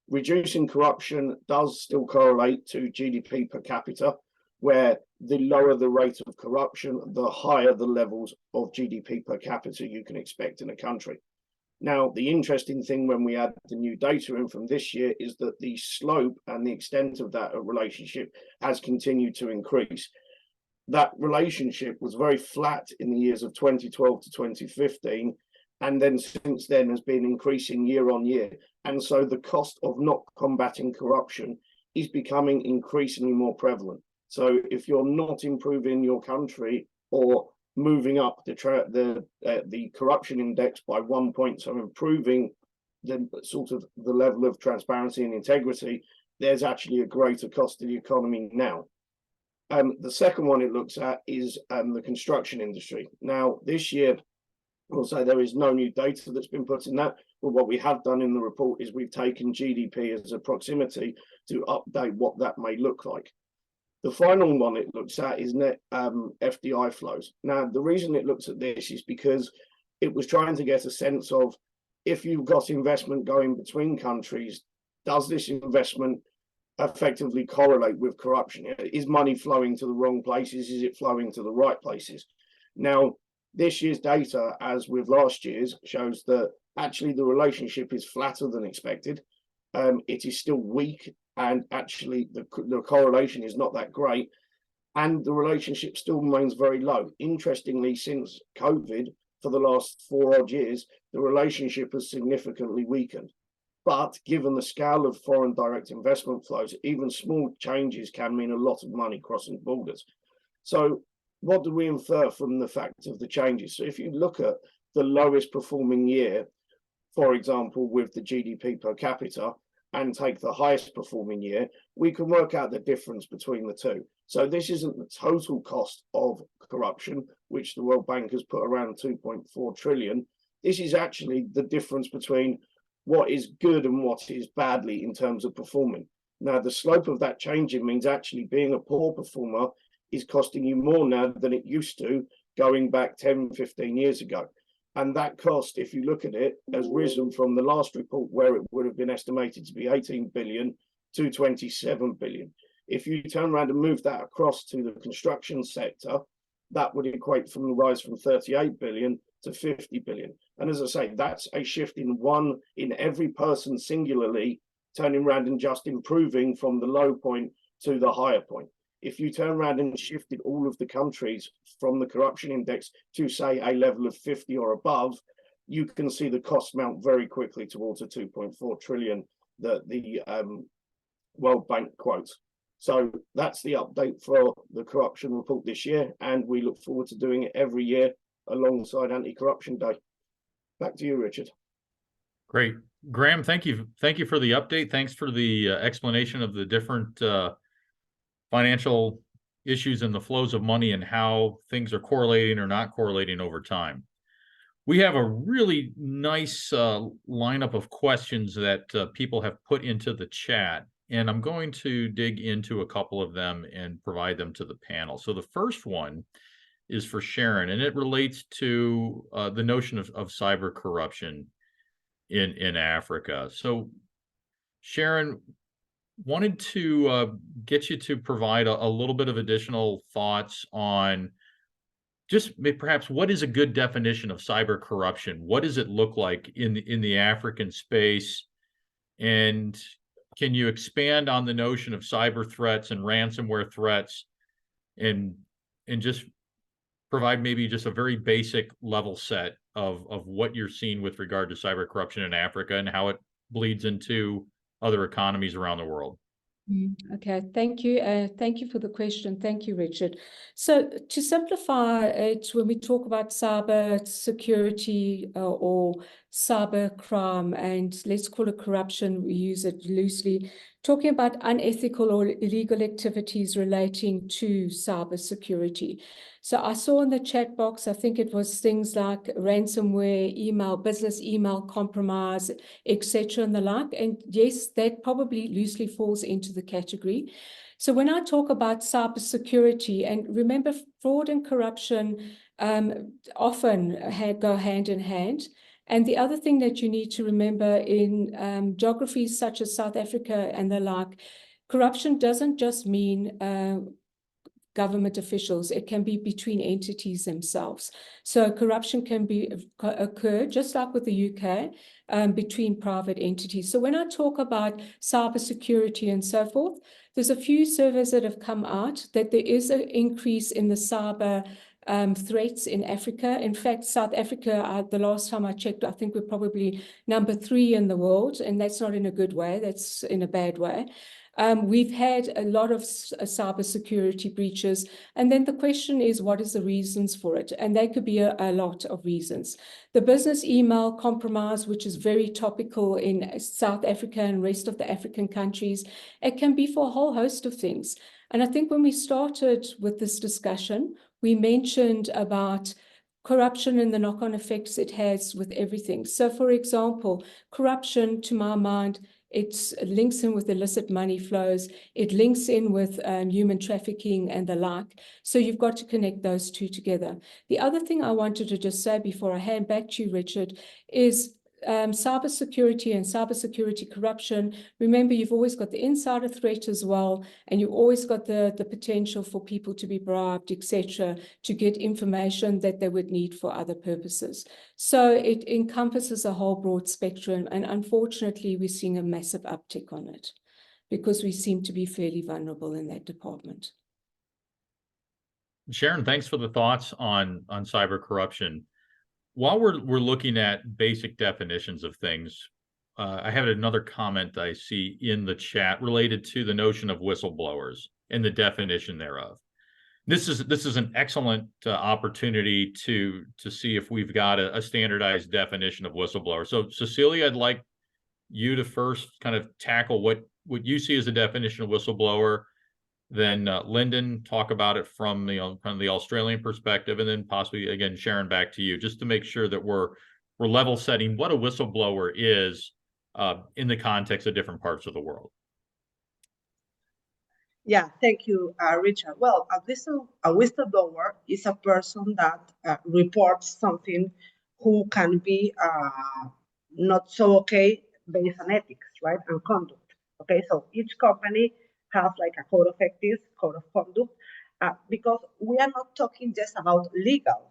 Reducing corruption does still correlate to GDP per capita, where the lower the rate of corruption, the higher the levels of GDP per capita you can expect in a country. Now, the interesting thing when we add the new data in from this year is that the slope and the extent of that relationship has continued to increase. That relationship was very flat in the years of 2012 to 2015, and then since then has been increasing year on year. And so the cost of not combating corruption is becoming increasingly more prevalent. So if you're not improving your country or moving up the corruption index by 1 point, so improving the sort of the level of transparency and integrity, there's actually a greater cost to the economy now. The second one it looks at is the construction industry. Now, this year, I'll say there is no new data that's been put in that, but what we have done in the report is we've taken GDP as a proximity to update what that may look like. The final one it looks at is net FDI flows. Now, the reason it looks at this is because it was trying to get a sense of if you've got investment going between countries, does this investment effectively correlate with corruption? Is money flowing to the wrong places? Is it flowing to the right places? Now, this year's data, as with last year's, shows that actually the relationship is flatter than expected. It is still weak, and actually the correlation is not that great, and the relationship still remains very low. Interestingly, since COVID, for the last 4 odd years, the relationship has significantly weakened. But given the scale of foreign direct investment flows, even small changes can mean a lot of money crossing borders. So what do we infer from the fact of the changes? So if you look at the lowest performing year, for example, with the GDP per capita, and take the highest performing year, we can work out the difference between the two. So this isn't the total cost of corruption, which the World Bank has put around 2.4 trillion. This is actually the difference between what is good and what is badly in terms of performing. Now, the slope of that changing means actually being a poor performer is costing you more now than it used to going back 10, 15 years ago. And that cost, if you look at it, has risen from the last report where it would have been estimated to be 18 billion to 27 billion. If you turn around and move that across to the construction sector, that would equate from the rise from 38 billion to 50 billion. And as I say, that's a shift in every person singularly turning around and just improving from the low point to the higher point. If you turn around and shifted all of the countries from the corruption index to, say, a level of 50 or above, you can see the cost mount very quickly towards the 2.4 trillion that the World Bank quotes. So that's the update for the corruption report this year, and we look forward to doing it every year alongside Anti-Corruption Day. Back to you, Richard. Great. Graham, thank you. Thank you for the update. Thanks for the explanation of the different financial issues and the flows of money and how things are correlating or not correlating over time. We have a really nice lineup of questions that people have put into the chat, and I'm going to dig into a couple of them and provide them to the panel. So the first one is for Sharon, and it relates to the notion of cyber corruption in Africa. So Sharon, wanted to get you to provide a little bit of additional thoughts on just perhaps what is a good definition of cyber corruption? What does it look like in the African space? And can you expand on the notion of cyber threats and ransomware threats and just provide maybe just a very basic level set of what you're seeing with regard to cyber corruption in Africa and how it bleeds into other economies around the world? Okay, thank you. Thank you for the question. Thank you, Richard. So to simplify it, when we talk about cyber security or cyber crime, and let's call it corruption, we use it loosely, talking about unethical or illegal activities relating to cyber security. So I saw in the chat box, I think it was things like ransomware, email, business email compromise, etc. and the like. And yes, that probably loosely falls into the category. So when I talk about cybersecurity, and remember, fraud and corruption often go hand in hand. And the other thing that you need to remember in geographies such as South Africa and the like, corruption doesn't just mean government officials. It can be between entities themselves. So corruption can occur, just like with the UK, between private entities. So when I talk about cybersecurity and so forth, there's a few surveys that have come out that there is an increase in the cyber threats in Africa. In fact, South Africa, the last time I checked, I think we're probably number 3 in the world, and that's not in a good way, that's in a bad way. We've had a lot of cybersecurity breaches, and then the question is, what is the reasons for it? And there could be a lot of reasons. The business email compromise, which is very topical in South Africa and rest of the African countries, it can be for a whole host of things. And I think when we started with this discussion, we mentioned about corruption and the knock-on effects it has with everything. So, for example, corruption, to my mind, it links in with illicit money flows. It links in with human trafficking and the like. So you've got to connect those two together. The other thing I wanted to just say before I hand back to you, Richard, is cybersecurity and cybersecurity corruption. Remember, you've always got the insider threat as well, and you've always got the potential for people to be bribed, etc., to get information that they would need for other purposes. So it encompasses a whole broad spectrum, and unfortunately, we're seeing a massive uptick on it because we seem to be fairly vulnerable in that department. Sharon, thanks for the thoughts on cyber corruption. While we're looking at basic definitions of things, I have another comment I see in the chat related to the notion of whistleblowers and the definition thereof. This is an excellent opportunity to see if we've got a standardized definition of whistleblower. So, Cecilia, I'd like you to first kind of tackle what you see as a definition of whistleblower. Then Lyndon, talk about it from the kind of the Australian perspective, and then possibly again Sharon, back to you, just to make sure that we're level setting what a whistleblower is in the context of different parts of the world. Yeah, thank you, Richard. Well, a whistleblower is a person that reports something who can be not so okay based on ethics, right, and conduct. Okay, so each company have like a code of ethics, code of conduct, because we are not talking just about legal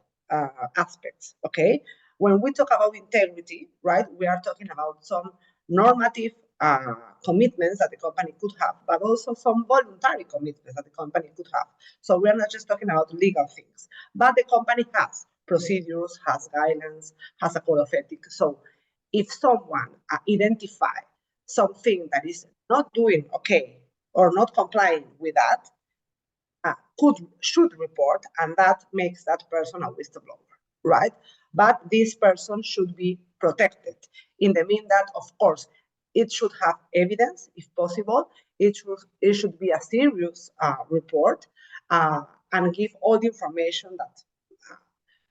aspects, okay? When we talk about integrity, right, we are talking about some normative commitments that the company could have, but also some voluntary commitments that the company could have. So we're not just talking about legal things, but the company has procedures, has guidelines, has a code of ethics. So if someone identifies something that is not doing okay or not complying with that, should report, and that makes that person a whistleblower, right? But this person should be protected in the mean that, of course, it should have evidence if possible. It should be a serious report and give all the information that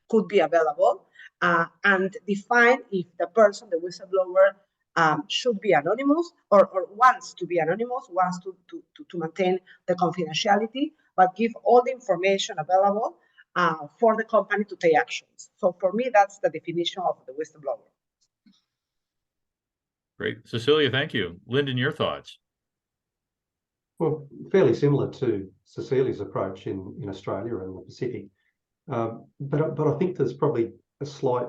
could be available and define if the person, the whistleblower, should be anonymous or wants to be anonymous, wants to maintain the confidentiality, but give all the information available for the company to take actions. So for me, that's the definition of the whistleblower. Great. Cecilia, thank you. Lyndon, your thoughts? Well, fairly similar to Cecilia's approach in Australia and the Pacific. But I think there's probably a slight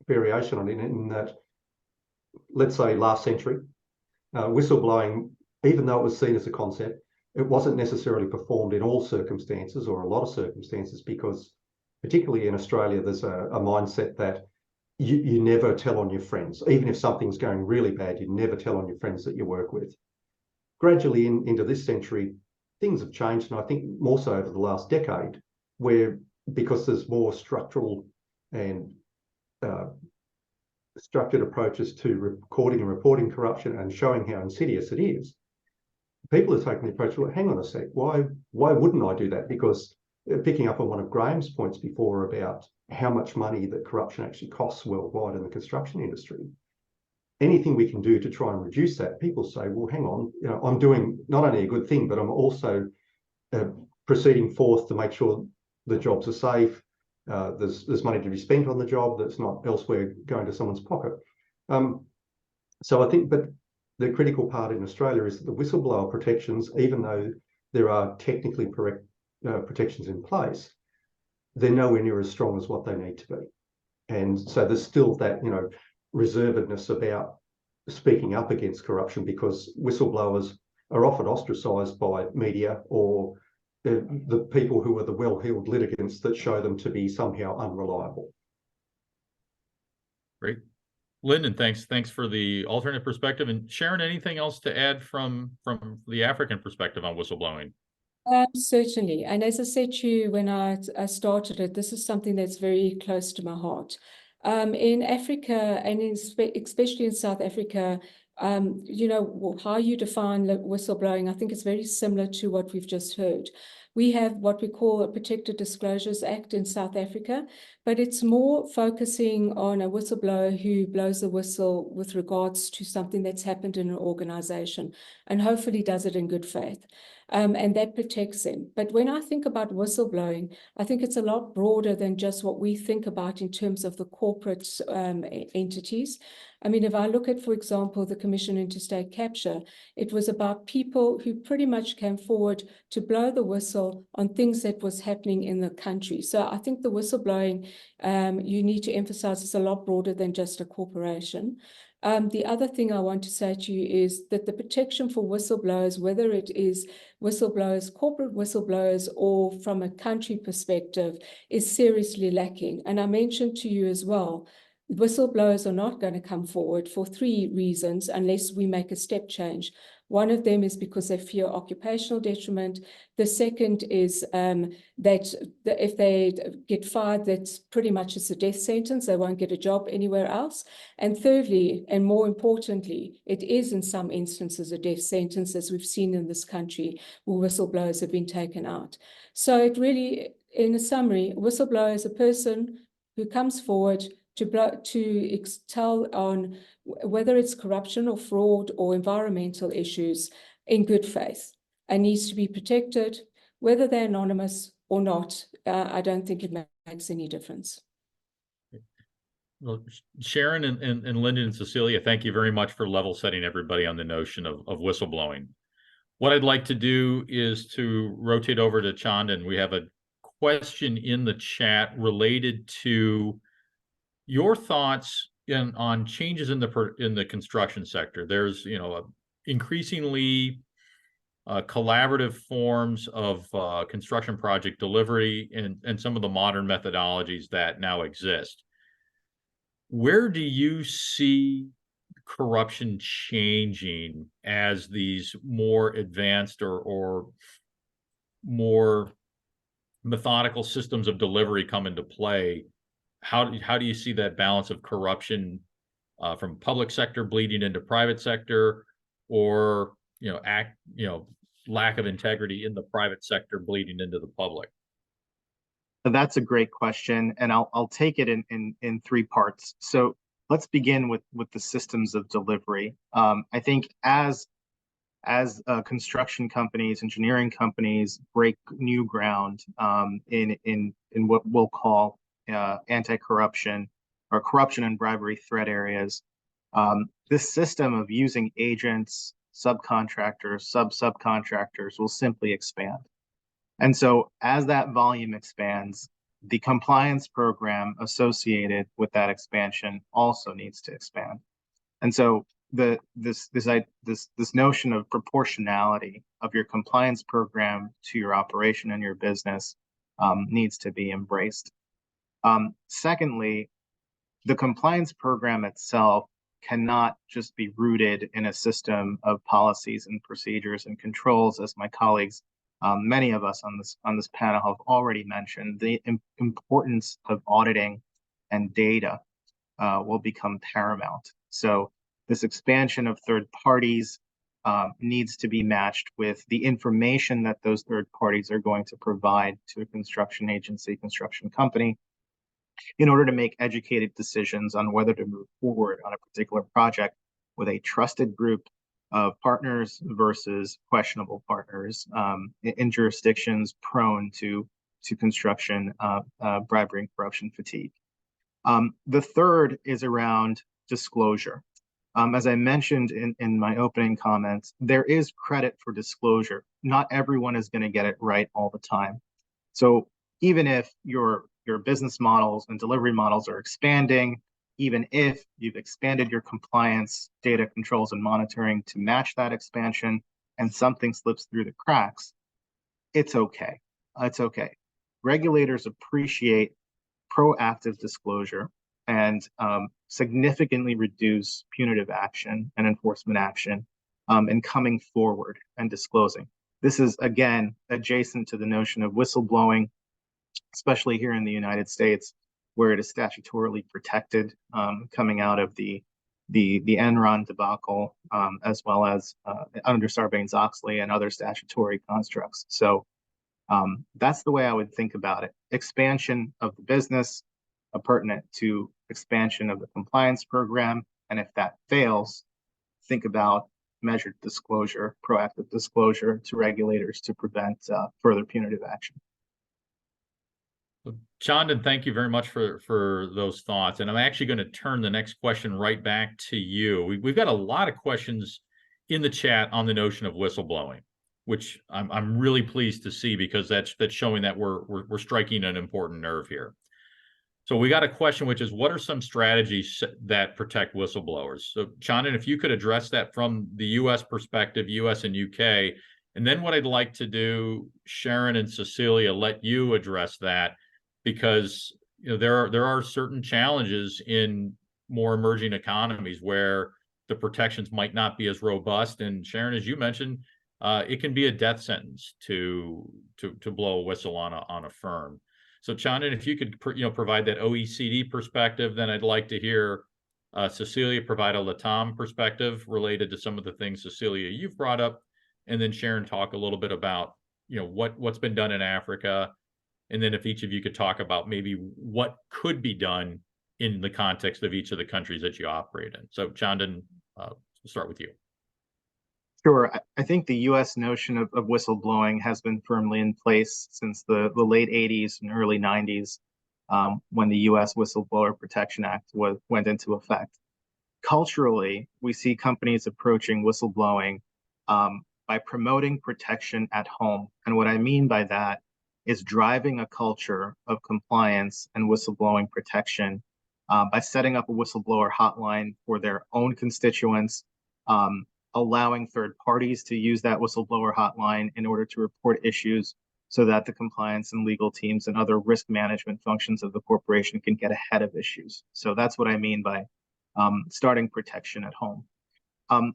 variation on it in that, let's say last century, whistleblowing, even though it was seen as a concept, it wasn't necessarily performed in all circumstances or a lot of circumstances, because particularly in Australia, there's a mindset that you never tell on your friends. Even if something's going really bad, you never tell on your friends that you work with. Gradually into this century, things have changed, and I think more so over the last decade, where because there's more structural and structured approaches to recording and reporting corruption and showing how insidious it is, people are taking the approach, well, hang on a sec, why wouldn't I do that? Because picking up on one of Graham's points before about how much money that corruption actually costs worldwide in the construction industry, anything we can do to try and reduce that, people say, well, hang on, I'm doing not only a good thing, but I'm also proceeding forth to make sure the jobs are safe, there's money to be spent on the job that's not elsewhere going to someone's pocket. So I think, but the critical part in Australia is that the whistleblower protections, even though there are technically correct protections in place, they're nowhere near as strong as what they need to be. And so there's still that, reservedness about speaking up against corruption, because whistleblowers are often ostracised by media or the people who are the well-heeled litigants that show them to be somehow unreliable. Great. Lyndon, thanks for the alternate perspective. And Sharon, anything else to add from the African perspective on whistleblowing? Certainly. And as I said to you when I started it, this is something that's very close to my heart. In Africa, and especially in South Africa, how you define whistleblowing, I think it's very similar to what we've just heard. We have what we call a Protected Disclosures Act in South Africa, but it's more focusing on a whistleblower who blows the whistle with regards to something that's happened in an organization, and hopefully does it in good faith. And that protects them. But when I think about whistleblowing, I think it's a lot broader than just what we think about in terms of the corporate entities. I mean, if I look at, for example, the Commission into State Capture, it was about people who pretty much came forward to blow the whistle on things that was happening in the country. So I think the whistleblowing, you need to emphasize, is a lot broader than just a corporation. The other thing I want to say to you is that the protection for whistleblowers, whether it is whistleblowers, corporate whistleblowers, or from a country perspective, is seriously lacking. And I mentioned to you as well, whistleblowers are not going to come forward for 3 reasons unless we make a step change. One of them is because they fear occupational detriment. The second is that if they get fired, that's pretty much it's a death sentence. They won't get a job anywhere else. And thirdly, and more importantly, it is in some instances a death sentence, as we've seen in this country, where whistleblowers have been taken out. So it really, in a summary, a whistleblower is a person who comes forward to tell on whether it's corruption or fraud or environmental issues in good faith, and needs to be protected, whether they're anonymous or not. I don't think it makes any difference. Well, Sharon and Lyndon and Cecilia, thank you very much for level setting everybody on the notion of whistleblowing. What I'd like to do is to rotate over to Chandan. We have a question in the chat related to your thoughts on changes in the construction sector. There's, increasingly collaborative forms of construction project delivery and some of the modern methodologies that now exist. Where do you see corruption changing as these more advanced or more methodical systems of delivery come into play? How do you see that balance of corruption from public sector bleeding into private sector, or lack of integrity in the private sector bleeding into the public? That's a great question, and I'll take it in three parts. So let's begin with the systems of delivery. I think as construction companies, engineering companies break new ground in what we'll call anti-corruption or corruption and bribery threat areas, this system of using agents, subcontractors, subcontractors will simply expand. And so as that volume expands, the compliance program associated with that expansion also needs to expand. And so this notion of proportionality of your compliance program to your operation and your business needs to be embraced. Secondly, the compliance program itself cannot just be rooted in a system of policies and procedures and controls, as my colleagues, many of us on this panel have already mentioned. The importance of auditing and data will become paramount. So this expansion of third parties needs to be matched with the information that those third parties are going to provide to a construction agency, construction company, in order to make educated decisions on whether to move forward on a particular project with a trusted group of partners versus questionable partners in jurisdictions prone to construction bribery and corruption fatigue. The third is around disclosure. As I mentioned in my opening comments, there is credit for disclosure. Not everyone is going to get it right all the time. So even if your business models and delivery models are expanding, even if you've expanded your compliance, data controls, and monitoring to match that expansion, and something slips through the cracks, it's okay. It's okay. Regulators appreciate proactive disclosure and significantly reduce punitive action and enforcement action in coming forward and disclosing. This is, again, adjacent to the notion of whistleblowing, especially here in the United States, where it is statutorily protected, coming out of the Enron debacle, as well as under Sarbanes-Oxley and other statutory constructs. So that's the way I would think about it. Expansion of the business, pertinent to expansion of the compliance program, and if that fails, think about measured disclosure, proactive disclosure to regulators to prevent further punitive action. Chandan, thank you very much for those thoughts. And I'm actually going to turn the next question right back to you. We've got a lot of questions in the chat on the notion of whistleblowing, which I'm really pleased to see, because that's showing that we're striking an important nerve here. So we got a question, which is, what are some strategies that protect whistleblowers? So Chandan, if you could address that from the U.S. perspective, U.S. and U.K., and then what I'd like to do, Sharon and Cecilia, let you address that, because there are certain challenges in more emerging economies where the protections might not be as robust. And Sharon, as you mentioned, it can be a death sentence to blow a whistle on a firm. So Chandan, if you could provide that OECD perspective, then I'd like to hear Cecilia provide a LATAM perspective related to some of the things, Cecilia, you've brought up, and then Sharon talk a little bit about what's been done in Africa. And then if each of you could talk about maybe what could be done in the context of each of the countries that you operate in. So Chandan, we'll start with you. Sure. I think the U.S. notion of whistleblowing has been firmly in place since the late 80s and early 90s, when the U.S. Whistleblower Protection Act went into effect. Culturally, we see companies approaching whistleblowing by promoting protection at home. And what I mean by that is driving a culture of compliance and whistleblowing protection by setting up a whistleblower hotline for their own constituents, allowing third parties to use that whistleblower hotline in order to report issues so that the compliance and legal teams and other risk management functions of the corporation can get ahead of issues. So that's what I mean by starting protection at home.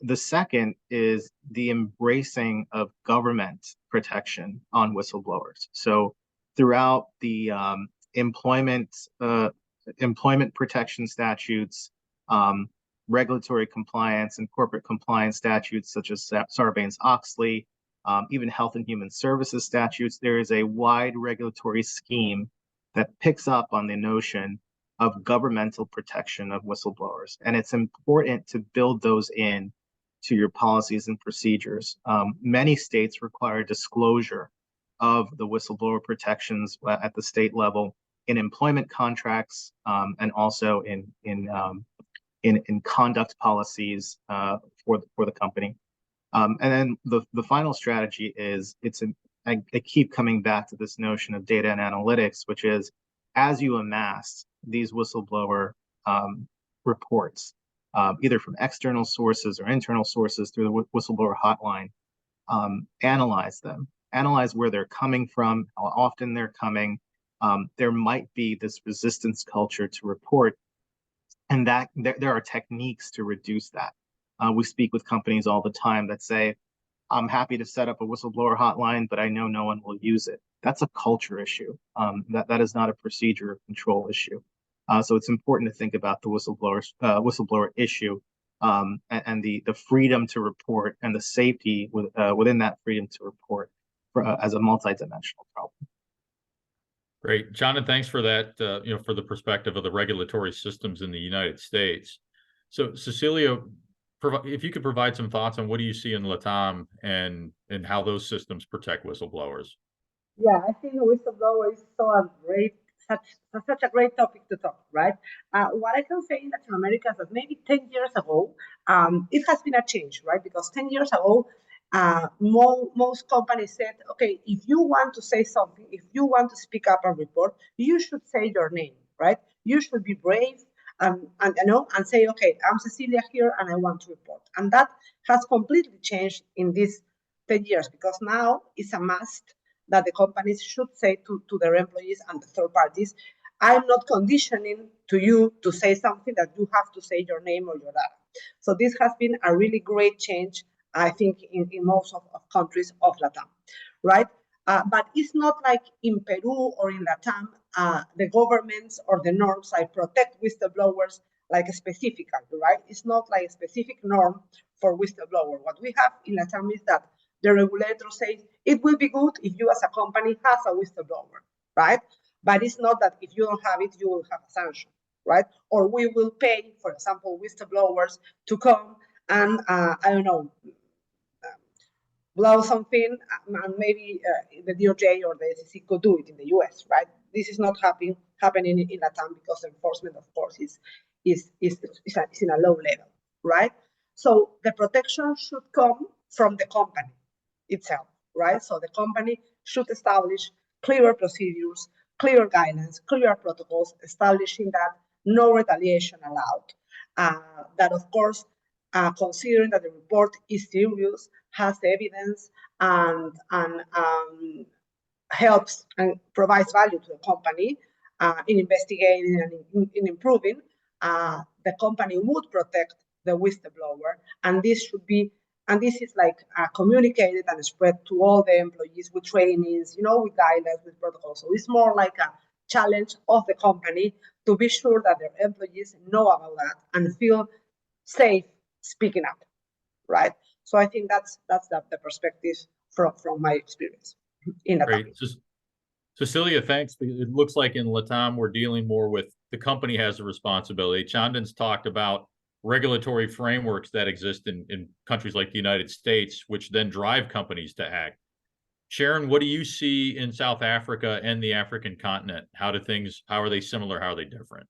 The second is the embracing of government protection on whistleblowers. So throughout the employment protection statutes, regulatory compliance and corporate compliance statutes such as Sarbanes-Oxley, even health and human services statutes, there is a wide regulatory scheme that picks up on the notion of governmental protection of whistleblowers. And it's important to build those in to your policies and procedures. Many states require disclosure of the whistleblower protections at the state level in employment contracts and also in conduct policies for the company. And then the final strategy is I keep coming back to this notion of data and analytics, which is as you amass these whistleblower reports, either from external sources or internal sources through the whistleblower hotline, analyze them, analyze where they're coming from, how often they're coming. There might be this resistance culture to report, and that there are techniques to reduce that. We speak with companies all the time that say, I'm happy to set up a whistleblower hotline, but I know no one will use it. That's a culture issue. That is not a procedure or control issue. So it's important to think about the whistleblower issue and the freedom to report and the safety within that freedom to report as a multidimensional problem. Great, Chandan, thanks for that. For the perspective of the regulatory systems in the United States. So, Cecilia, if you could provide some thoughts on what do you see in LATAM and how those systems protect whistleblowers. Yeah, I think whistleblower is such a great topic to talk, right? What I can say in Latin America is that maybe 10 years ago, it has been a change, right? Because 10 years ago, most companies said, okay, if you want to say something, if you want to speak up and report, you should say your name, right? You should be brave and say, okay, I'm Cecilia here and I want to report. And that has completely changed in these 10 years because now it's a must that the companies should say to their employees and the third parties, I'm not conditioning to you to say something that you have to say your name or your data. So this has been a really great change, I think, in most of countries of LATAM, right? But it's not like in Peru or in LATAM, the governments or the norms like protect whistleblowers like specifically, right? It's not like a specific norm for whistleblower. What we have in LATAM is that the regulator says it will be good if you as a company has a whistleblower, right? But it's not that if you don't have it, you will have a sanction, right? Or we will pay, for example, whistleblowers to come and, blow something, and maybe the DOJ or the SEC could do it in the US, right? This is not happening in LATAM because enforcement, of course, is in a low level, right? So the protection should come from the company itself, right? So the company should establish clear procedures, clear guidelines, clear protocols, establishing that no retaliation allowed. That, of course, considering that the report is serious, has evidence, and helps and provides value to the company in investigating and in improving, the company would protect the whistleblower, and this should be. And this is like communicated and spread to all the employees with trainings, with guidelines, with protocols. So it's more like a challenge of the company to be sure that their employees know about that and feel safe speaking up, right? So I think that's the perspective from my experience in LATAM. Great. Cecilia, thanks. It looks like in LATAM we're dealing more with the company has a responsibility. Chandan's talked about regulatory frameworks that exist in countries like the United States, which then drive companies to act. Sharon, what do you see in South Africa and the African continent? How are they similar? How are they different?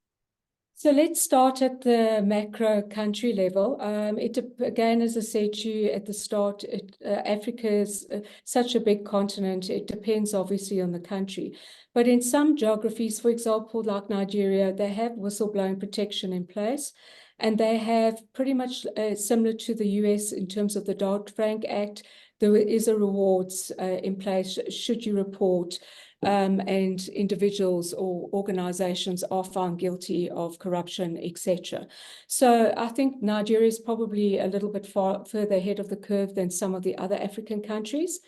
So let's start at the macro country level. Again, as I said to you at the start, Africa is such a big continent. It depends obviously on the country. But in some geographies, for example, like Nigeria, they have whistleblowing protection in place. And they have pretty much similar to the US in terms of the Dodd-Frank Act, there is a rewards in place should you report and individuals or organizations are found guilty of corruption, etc. So I think Nigeria is probably a little bit further ahead of the curve than some of the other African countries.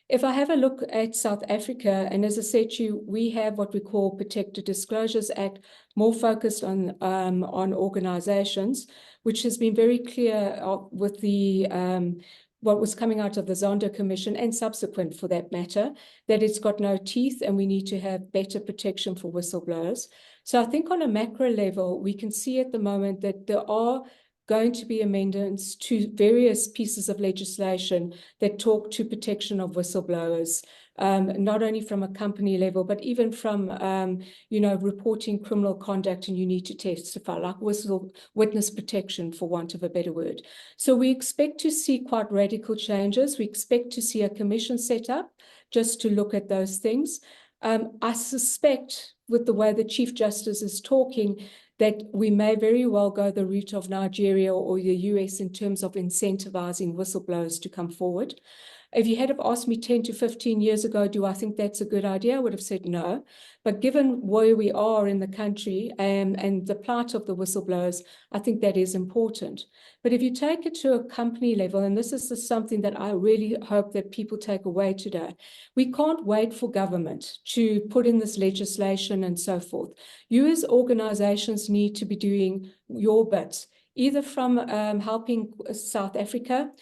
If I have a look at South Africa, and as I said to you, we have what we call Protected Disclosures Act, more focused on organizations, which has been very clear with the what was coming out of the Zondo Commission and subsequent for that matter, that it's got no teeth and we need to have better protection for whistleblowers. So I think on a macro level, we can see at the moment that there are going to be amendments to various pieces of legislation that talk to protection of whistleblowers, not only from a company level, but even from, reporting criminal conduct and you need to testify, like witness protection, for want of a better word. So we expect to see quite radical changes. We expect to see a commission set up just to look at those things. I suspect with the way the Chief Justice is talking, that we may very well go the route of Nigeria or the US in terms of incentivizing whistleblowers to come forward. If you had have asked me 10 to 15 years ago, do I think that's a good idea? I would have said no. But given where we are in the country and the plight of the whistleblowers, I think that is important. But if you take it to a company level, and this is something that I really hope that people take away today, we can't wait for government to put in this legislation and so forth. You as organizations need to be doing your bit, either from helping South Africa,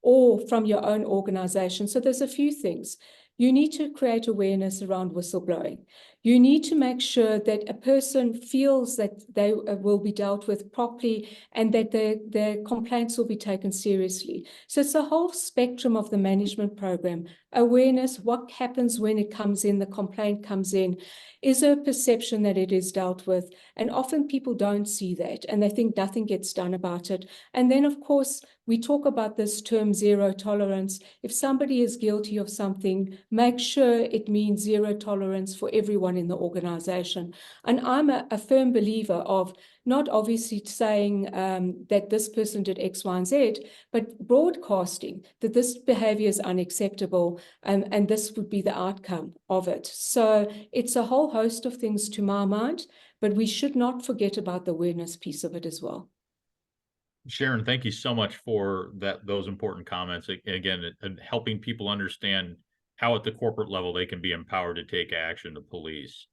or from your own organization. So there's a few things. You need to create awareness around whistleblowing. You need to make sure that a person feels that they will be dealt with properly and that their complaints will be taken seriously. So it's a whole spectrum of the management program. Awareness, what happens when it comes in, the complaint comes in. Is there a perception that it is dealt with? And often people don't see that and they think nothing gets done about it. And then, of course, we talk about this term zero tolerance. If somebody is guilty of something, make sure it means zero tolerance for everyone in the organization. And I'm a firm believer of not obviously saying that this person did X, Y, and Z, but broadcasting that this behavior is unacceptable and this would be the outcome of it. So it's a whole host of things to my mind, but we should not forget about the awareness piece of it as well. Sharon, thank you so much for those important comments. Again, helping people understand how at the corporate level they can be empowered to take action to police.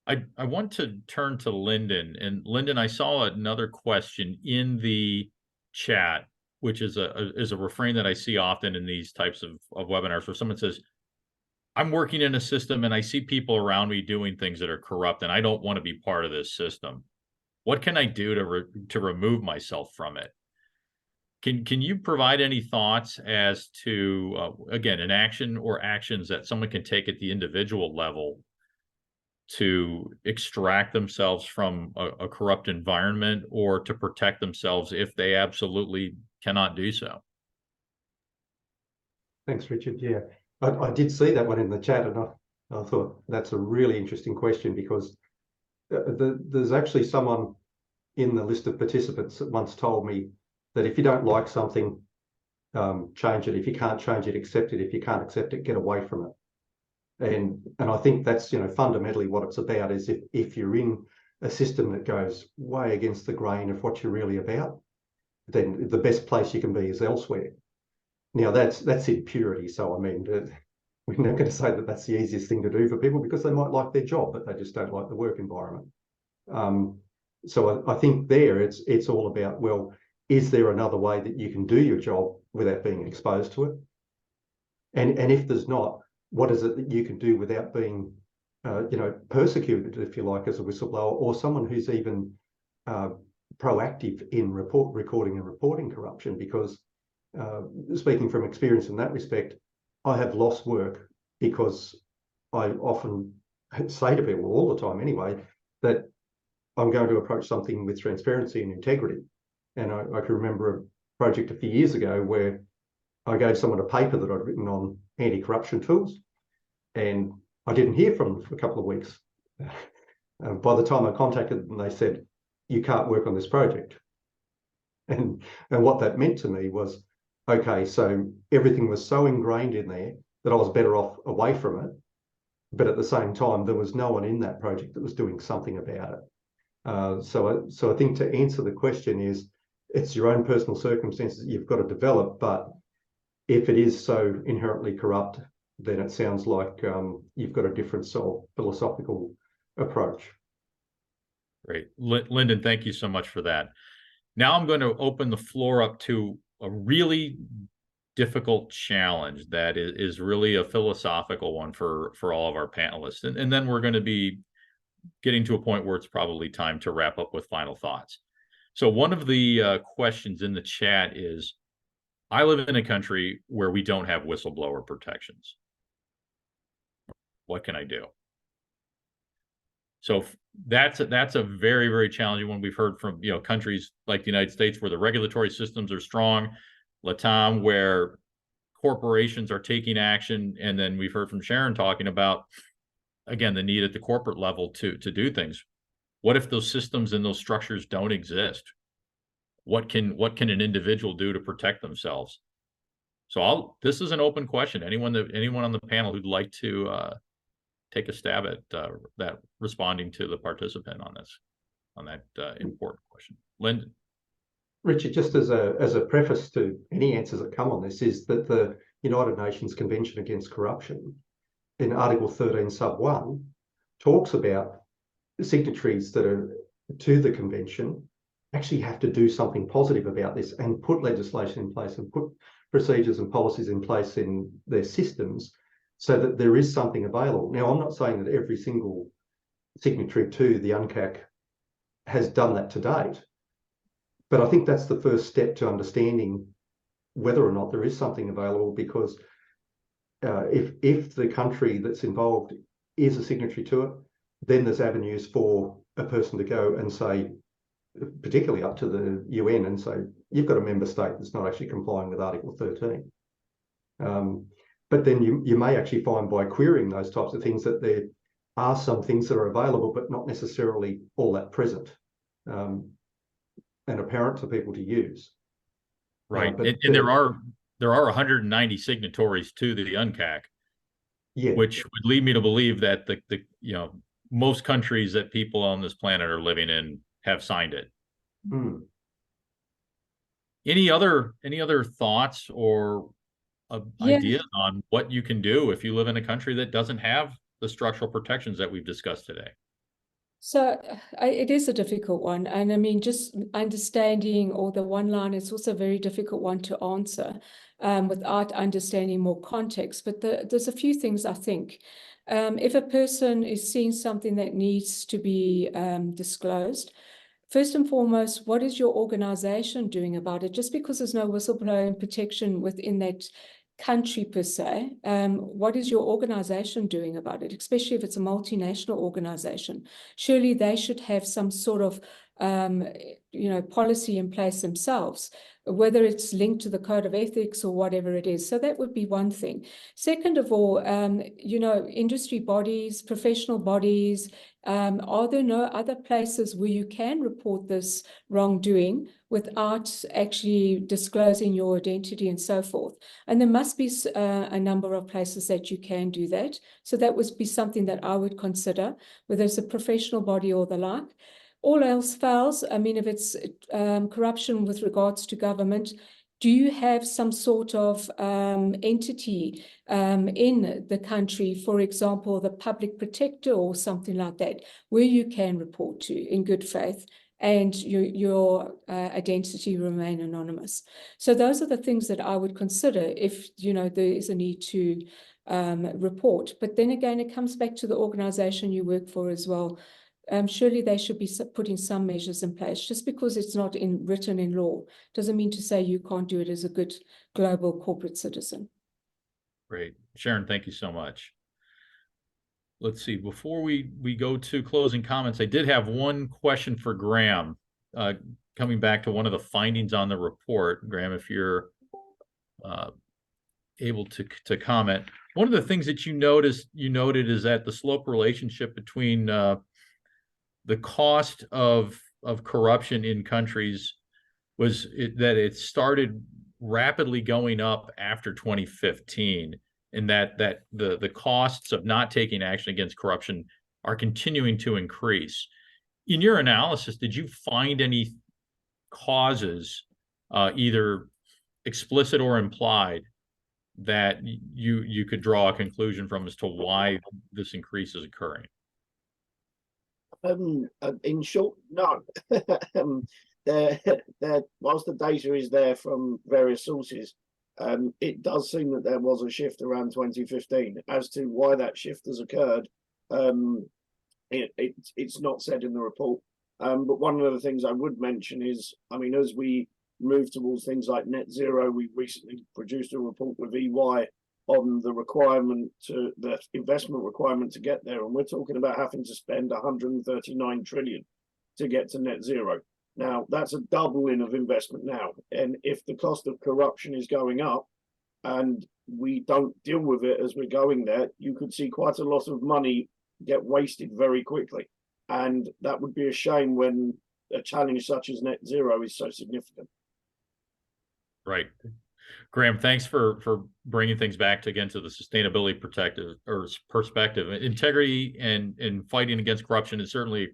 I want to turn to Lyndon. And Lyndon, I saw another question in the chat, which is a refrain that I see often in these types of webinars, where someone says, I'm working in a system and I see people around me doing things that are corrupt and I don't want to be part of this system. What can I do to remove myself from it? Can you provide any thoughts as to, again, an action or actions that someone can take at the individual level to extract themselves from a corrupt environment or to protect themselves if they absolutely cannot do so? Thanks, Richard. Yeah, I did see that one in the chat, and I thought that's a really interesting question, because there's actually someone in the list of participants that once told me that if you don't like something, change it. If you can't change it, accept it. If you can't accept it, get away from it. And I think that's, fundamentally what it's about, is if you're in a system that goes way against the grain of what you're really about, then the best place you can be is elsewhere. Now that's in purity. So I mean, we're not going to say that that's the easiest thing to do for people, because they might like their job, but they just don't like the work environment. So I think there it's all about, well, is there another way that you can do your job without being exposed to it? And if there's not, what is it that you can do without being, persecuted, if you like, as a whistleblower, or someone who's even proactive in recording and reporting corruption? Because speaking from experience in that respect, I have lost work because I often say to people, all the time anyway, that I'm going to approach something with transparency and integrity. And I can remember a project a few years ago where I gave someone a paper that I'd written on anti-corruption tools, and I didn't hear from them for a couple of weeks. By the time I contacted them, they said, "You can't work on this project." And what that meant to me was, okay, so everything was so ingrained in there that I was better off away from it. But at the same time, there was no one in that project that was doing something about it. So I think to answer the question is, it's your own personal circumstances that you've got to develop. But if it is so inherently corrupt, then it sounds like you've got a different sort of philosophical approach. Great. Lyndon, thank you so much for that. Now I'm going to open the floor up to a really difficult challenge that is really a philosophical one for all of our panelists. And then we're going to be getting to a point where it's probably time to wrap up with final thoughts. So one of the questions in the chat is, I live in a country where we don't have whistleblower protections. What can I do? So that's a very, very challenging one. We've heard from countries like the United States where the regulatory systems are strong, Latam where corporations are taking action, and then we've heard from Sharon talking about, again, the need at the corporate level to do things. What if those systems and those structures don't exist? What can an individual do to protect themselves? So this is an open question. Anyone on the panel who'd like to take a stab at that, responding to the participant on that important question. Lyndon. Richard, just as a preface to any answers that come on this, is that the United Nations Convention Against Corruption in Article 13 sub 1 talks about the signatories that are to the convention actually have to do something positive about this and put legislation in place and put procedures and policies in place in their systems so that there is something available. Now, I'm not saying that every single signatory to the UNCAC has done that to date, but I think that's the first step to understanding whether or not there is something available, because if the country that's involved is a signatory to it, then there's avenues for a person to go and say, particularly up to the UN, and say, you've got a member state that's not actually complying with Article 13. But then you may actually find by querying those types of things that there are some things that are available, but not necessarily all that present and apparent to people to use. Right, and there are 190 signatories to the UNCAC, yeah, which would lead me to believe that the most countries that people on this planet are living in have signed it. Mm. Any other thoughts or ideas on what you can do if you live in a country that doesn't have the structural protections that we've discussed today? So it is a difficult one. And I mean, just understanding all the one line is also a very difficult one to answer without understanding more context. But there's a few things I think. If a person is seeing something that needs to be disclosed, first and foremost, what is your organization doing about it? Just because there's no whistleblowing protection within that country per se, what is your organization doing about it, especially if it's a multinational organization? Surely they should have some sort of policy in place themselves, whether it's linked to the code of ethics or whatever it is. So that would be one thing. Second of all, industry bodies, professional bodies, are there no other places where you can report this wrongdoing without actually disclosing your identity and so forth? And there must be a number of places that you can do that. So that would be something that I would consider, whether it's a professional body or the like. All else fails, I mean, if it's corruption with regards to government, do you have some sort of entity in the country, for example, the public protector or something like that, where you can report to in good faith and your identity remain anonymous? So those are the things that I would consider if, there is a need to report. But then again, it comes back to the organization you work for as well. Surely they should be putting some measures in place. Just because it's not written in law doesn't mean to say you can't do it as a good global corporate citizen. Great. Sharon, thank you so much. let's see, before we go to closing comments, I did have one question for Graham, coming back to one of the findings on the report. Graham, if you're able to comment. One of the things that you noted is that the slope relationship between the cost of corruption in countries was that it started rapidly going up after 2015, and that the costs of not taking action against corruption are continuing to increase. In your analysis, did you find any causes, either explicit or implied, that you could draw a conclusion from as to why this increase is occurring? In short, none. Whilst the data is there from various sources, it does seem that there was a shift around 2015. As to why that shift has occurred, it's not said in the report. But one of the things I would mention is, I mean, as we move towards things like net zero, we recently produced a report with EY on the investment requirement to get there, and we're talking about having to spend 139 trillion to get to net zero. Now, that's a doubling of investment now, and if the cost of corruption is going up and we don't deal with it as we're going there, you could see quite a lot of money get wasted very quickly, and that would be a shame when a challenge such as net zero is so significant. Right. Graham, thanks for bringing things back to the sustainability perspective. Integrity and fighting against corruption is certainly,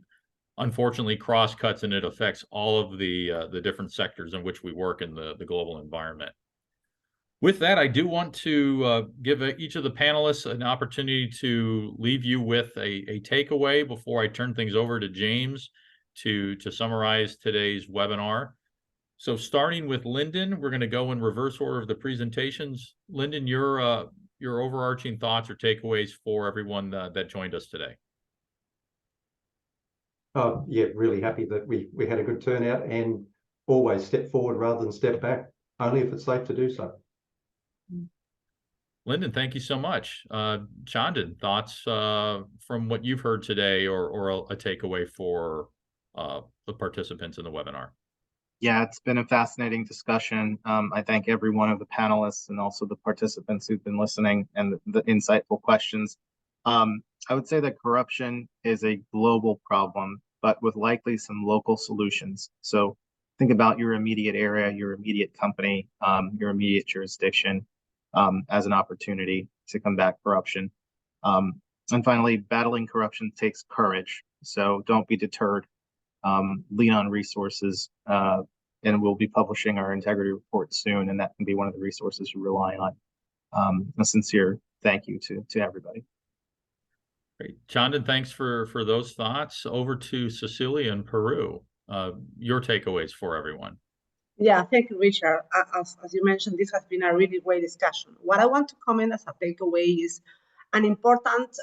unfortunately, cross-cuts, and it affects all of the different sectors in which we work in the global environment. With that, I do want to give each of the panelists an opportunity to leave you with a takeaway before I turn things over to James to summarize today's webinar. So starting with Lyndon, we're going to go in reverse order of the presentations. Lyndon, your overarching thoughts or takeaways for everyone that joined us today. Yeah, really happy that we had a good turnout, and always step forward rather than step back, only if it's safe to do so. Lyndon, thank you so much. Chandan, thoughts from what you've heard today, or a takeaway for the participants in the webinar? Yeah, it's been a fascinating discussion. I thank every one of the panelists and also the participants who've been listening and the insightful questions. I would say that corruption is a global problem, but with likely some local solutions. So think about your immediate area, your immediate company, your immediate jurisdiction as an opportunity to combat corruption. And finally, battling corruption takes courage. So don't be deterred. Lean on resources, and we'll be publishing our integrity report soon, and that can be one of the resources you rely on. A sincere thank you to everybody. Great. Chandan, thanks for those thoughts. Over to Cecilia in Peru. Your takeaways for everyone. Yeah, thank you, Richard. As you mentioned, this has been a really great discussion. What I want to comment as a takeaway is an important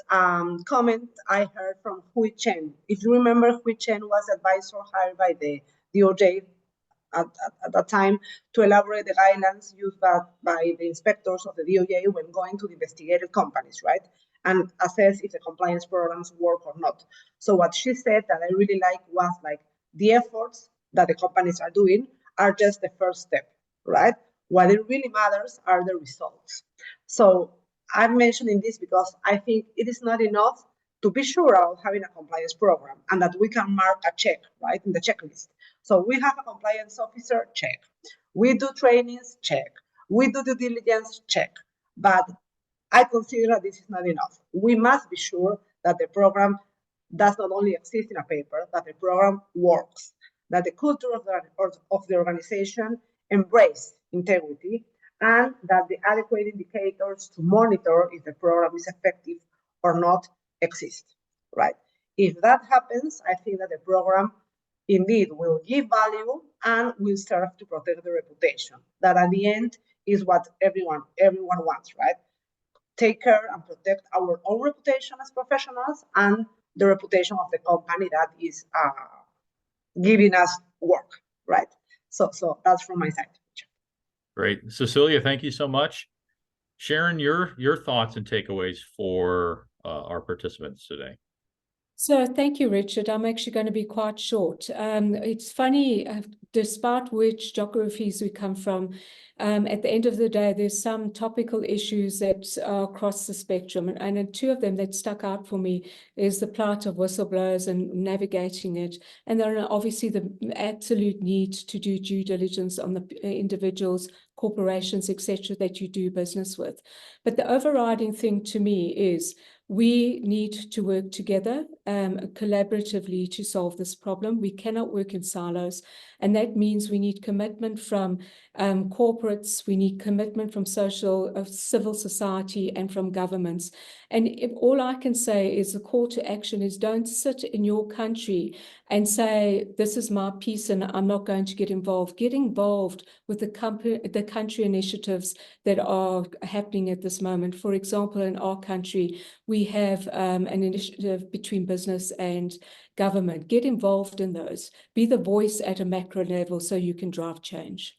comment I heard from Hui Chen. If you remember, Hui Chen was advisor hired by the DOJ at that time to elaborate the guidelines used by the inspectors of the DOJ when going to the investigated companies, right? And assess if the compliance programs work or not. So what she said that I really like was like, the efforts that the companies are doing are just the first step, right? What it really matters are the results. So I'm mentioning this because I think it is not enough to be sure of having a compliance program and that we can mark a check, right, in the checklist. So we have a compliance officer, check. We do trainings, check. We do due diligence, check. But I consider that this is not enough. We must be sure that the program does not only exist in a paper, that the program works, that the culture of the organization embrace integrity, and that the adequate indicators to monitor if the program is effective or not exist, right? If that happens, I think that the program indeed will give value and will serve to protect the reputation. That at the end is what everyone wants, right? Take care and protect our own reputation as professionals and the reputation of the company that is giving us work, right? So that's from my side. Great. Cecilia, thank you so much. Sharon, your thoughts and takeaways for our participants today. So thank you, Richard. I'm actually going to be quite short. It's funny, despite which geographies we come from, at the end of the day, there's some topical issues that are across the spectrum. And two of them that stuck out for me is the plight of whistleblowers and navigating it. And then obviously the absolute need to do due diligence on the individuals, corporations, etc., that you do business with. But the overriding thing to me is we need to work together collaboratively to solve this problem. We cannot work in silos, and that means we need commitment from corporates, we need commitment from civil society and from governments. And all I can say is the call to action is don't sit in your country and say, this is my piece and I'm not going to get involved. Get involved with the country initiatives that are happening at this moment. For example, in our country, we have an initiative between business and government. Get involved in those. Be the voice at a macro level so you can drive change.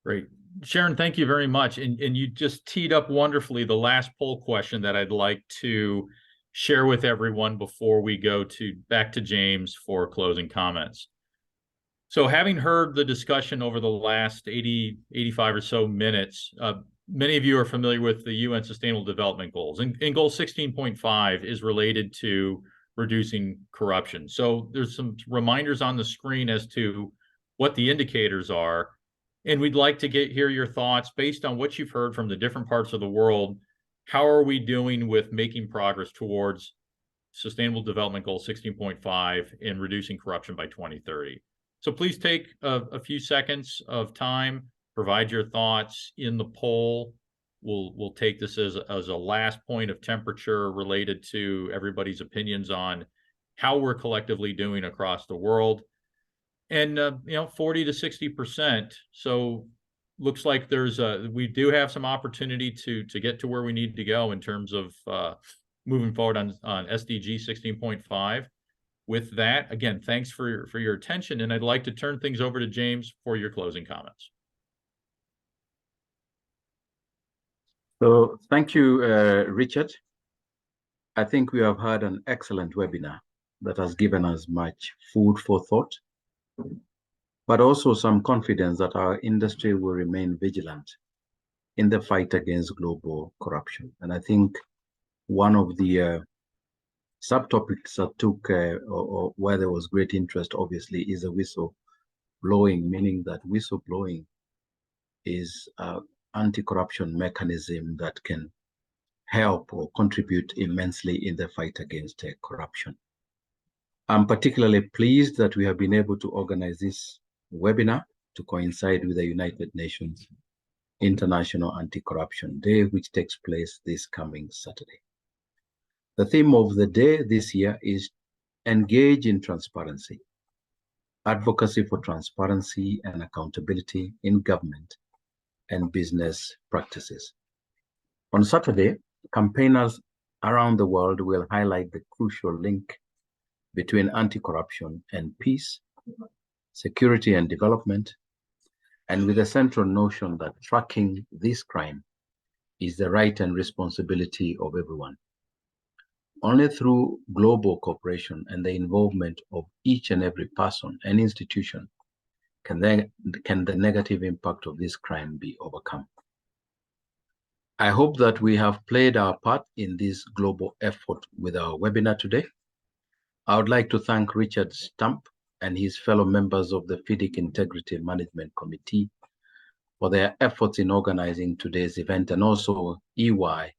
Great. Sharon, thank you very much. And you just teed up wonderfully the last poll question that I'd like to share with everyone before we go back to James for closing comments. So having heard the discussion over the last 85 or so minutes, many of you are familiar with the UN Sustainable Development Goals. And Goal 16.5 is related to reducing corruption. So there's some reminders on the screen as to what the indicators are. And we'd like to hear your thoughts based on what you've heard from the different parts of the world. How are we doing with making progress towards Sustainable Development Goal 16.5 and reducing corruption by 2030? So please take a few seconds of time, provide your thoughts in the poll. We'll take this as a last point of temperature related to everybody's opinions on how we're collectively doing across the world. And 40 to 60%. So looks like we do have some opportunity to get to where we need to go in terms of moving forward on SDG 16.5. With that, again, thanks for your attention, and I'd like to turn things over to James for your closing comments. So thank you, Richard. I think we have had an excellent webinar that has given us much food for thought, but also some confidence that our industry will remain vigilant in the fight against global corruption. And I think one of the subtopics that took, or where there was great interest, obviously, is a whistleblowing, meaning that whistleblowing is an anti-corruption mechanism that can help or contribute immensely in the fight against corruption. I'm particularly pleased that we have been able to organize this webinar to coincide with the United Nations International Anti-Corruption Day, which takes place this coming Saturday. The theme of the day this year is Engage in Transparency, Advocacy for Transparency and Accountability in Government and Business Practices. On Saturday, campaigners around the world will highlight the crucial link between anti-corruption and peace, security and development, and with the central notion that tracking this crime is the right and responsibility of everyone. Only through global cooperation and the involvement of each and every person and institution can the negative impact of this crime be overcome. I hope that we have played our part in this global effort with our webinar today. I would like to thank Richard Stump and his fellow members of the FIDIC Integrity Management Committee for their efforts in organizing today's event, and also EY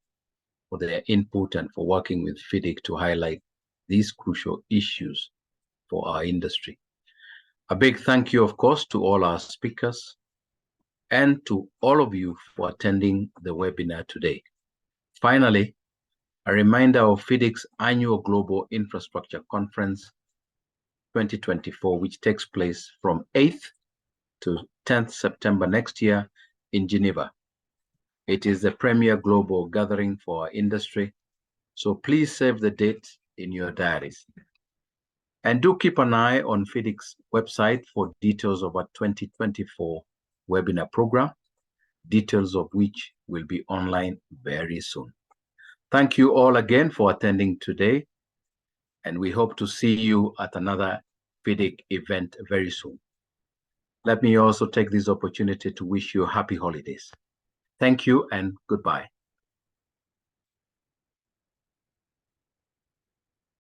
for their input and for working with FIDIC to highlight these crucial issues for our industry. A big thank you, of course, to all our speakers and to all of you for attending the webinar today. Finally, a reminder of FIDIC's annual Global Infrastructure Conference 2024, which takes place from 8th to 10th September next year in Geneva. It is the premier global gathering for our industry, so please save the date in your diaries. And do keep an eye on FIDIC's website for details of our 2024 webinar program, details of which will be online very soon. Thank you all again for attending today, and we hope to see you at another FIDIC event very soon. Let me also take this opportunity to wish you happy holidays. Thank you and goodbye.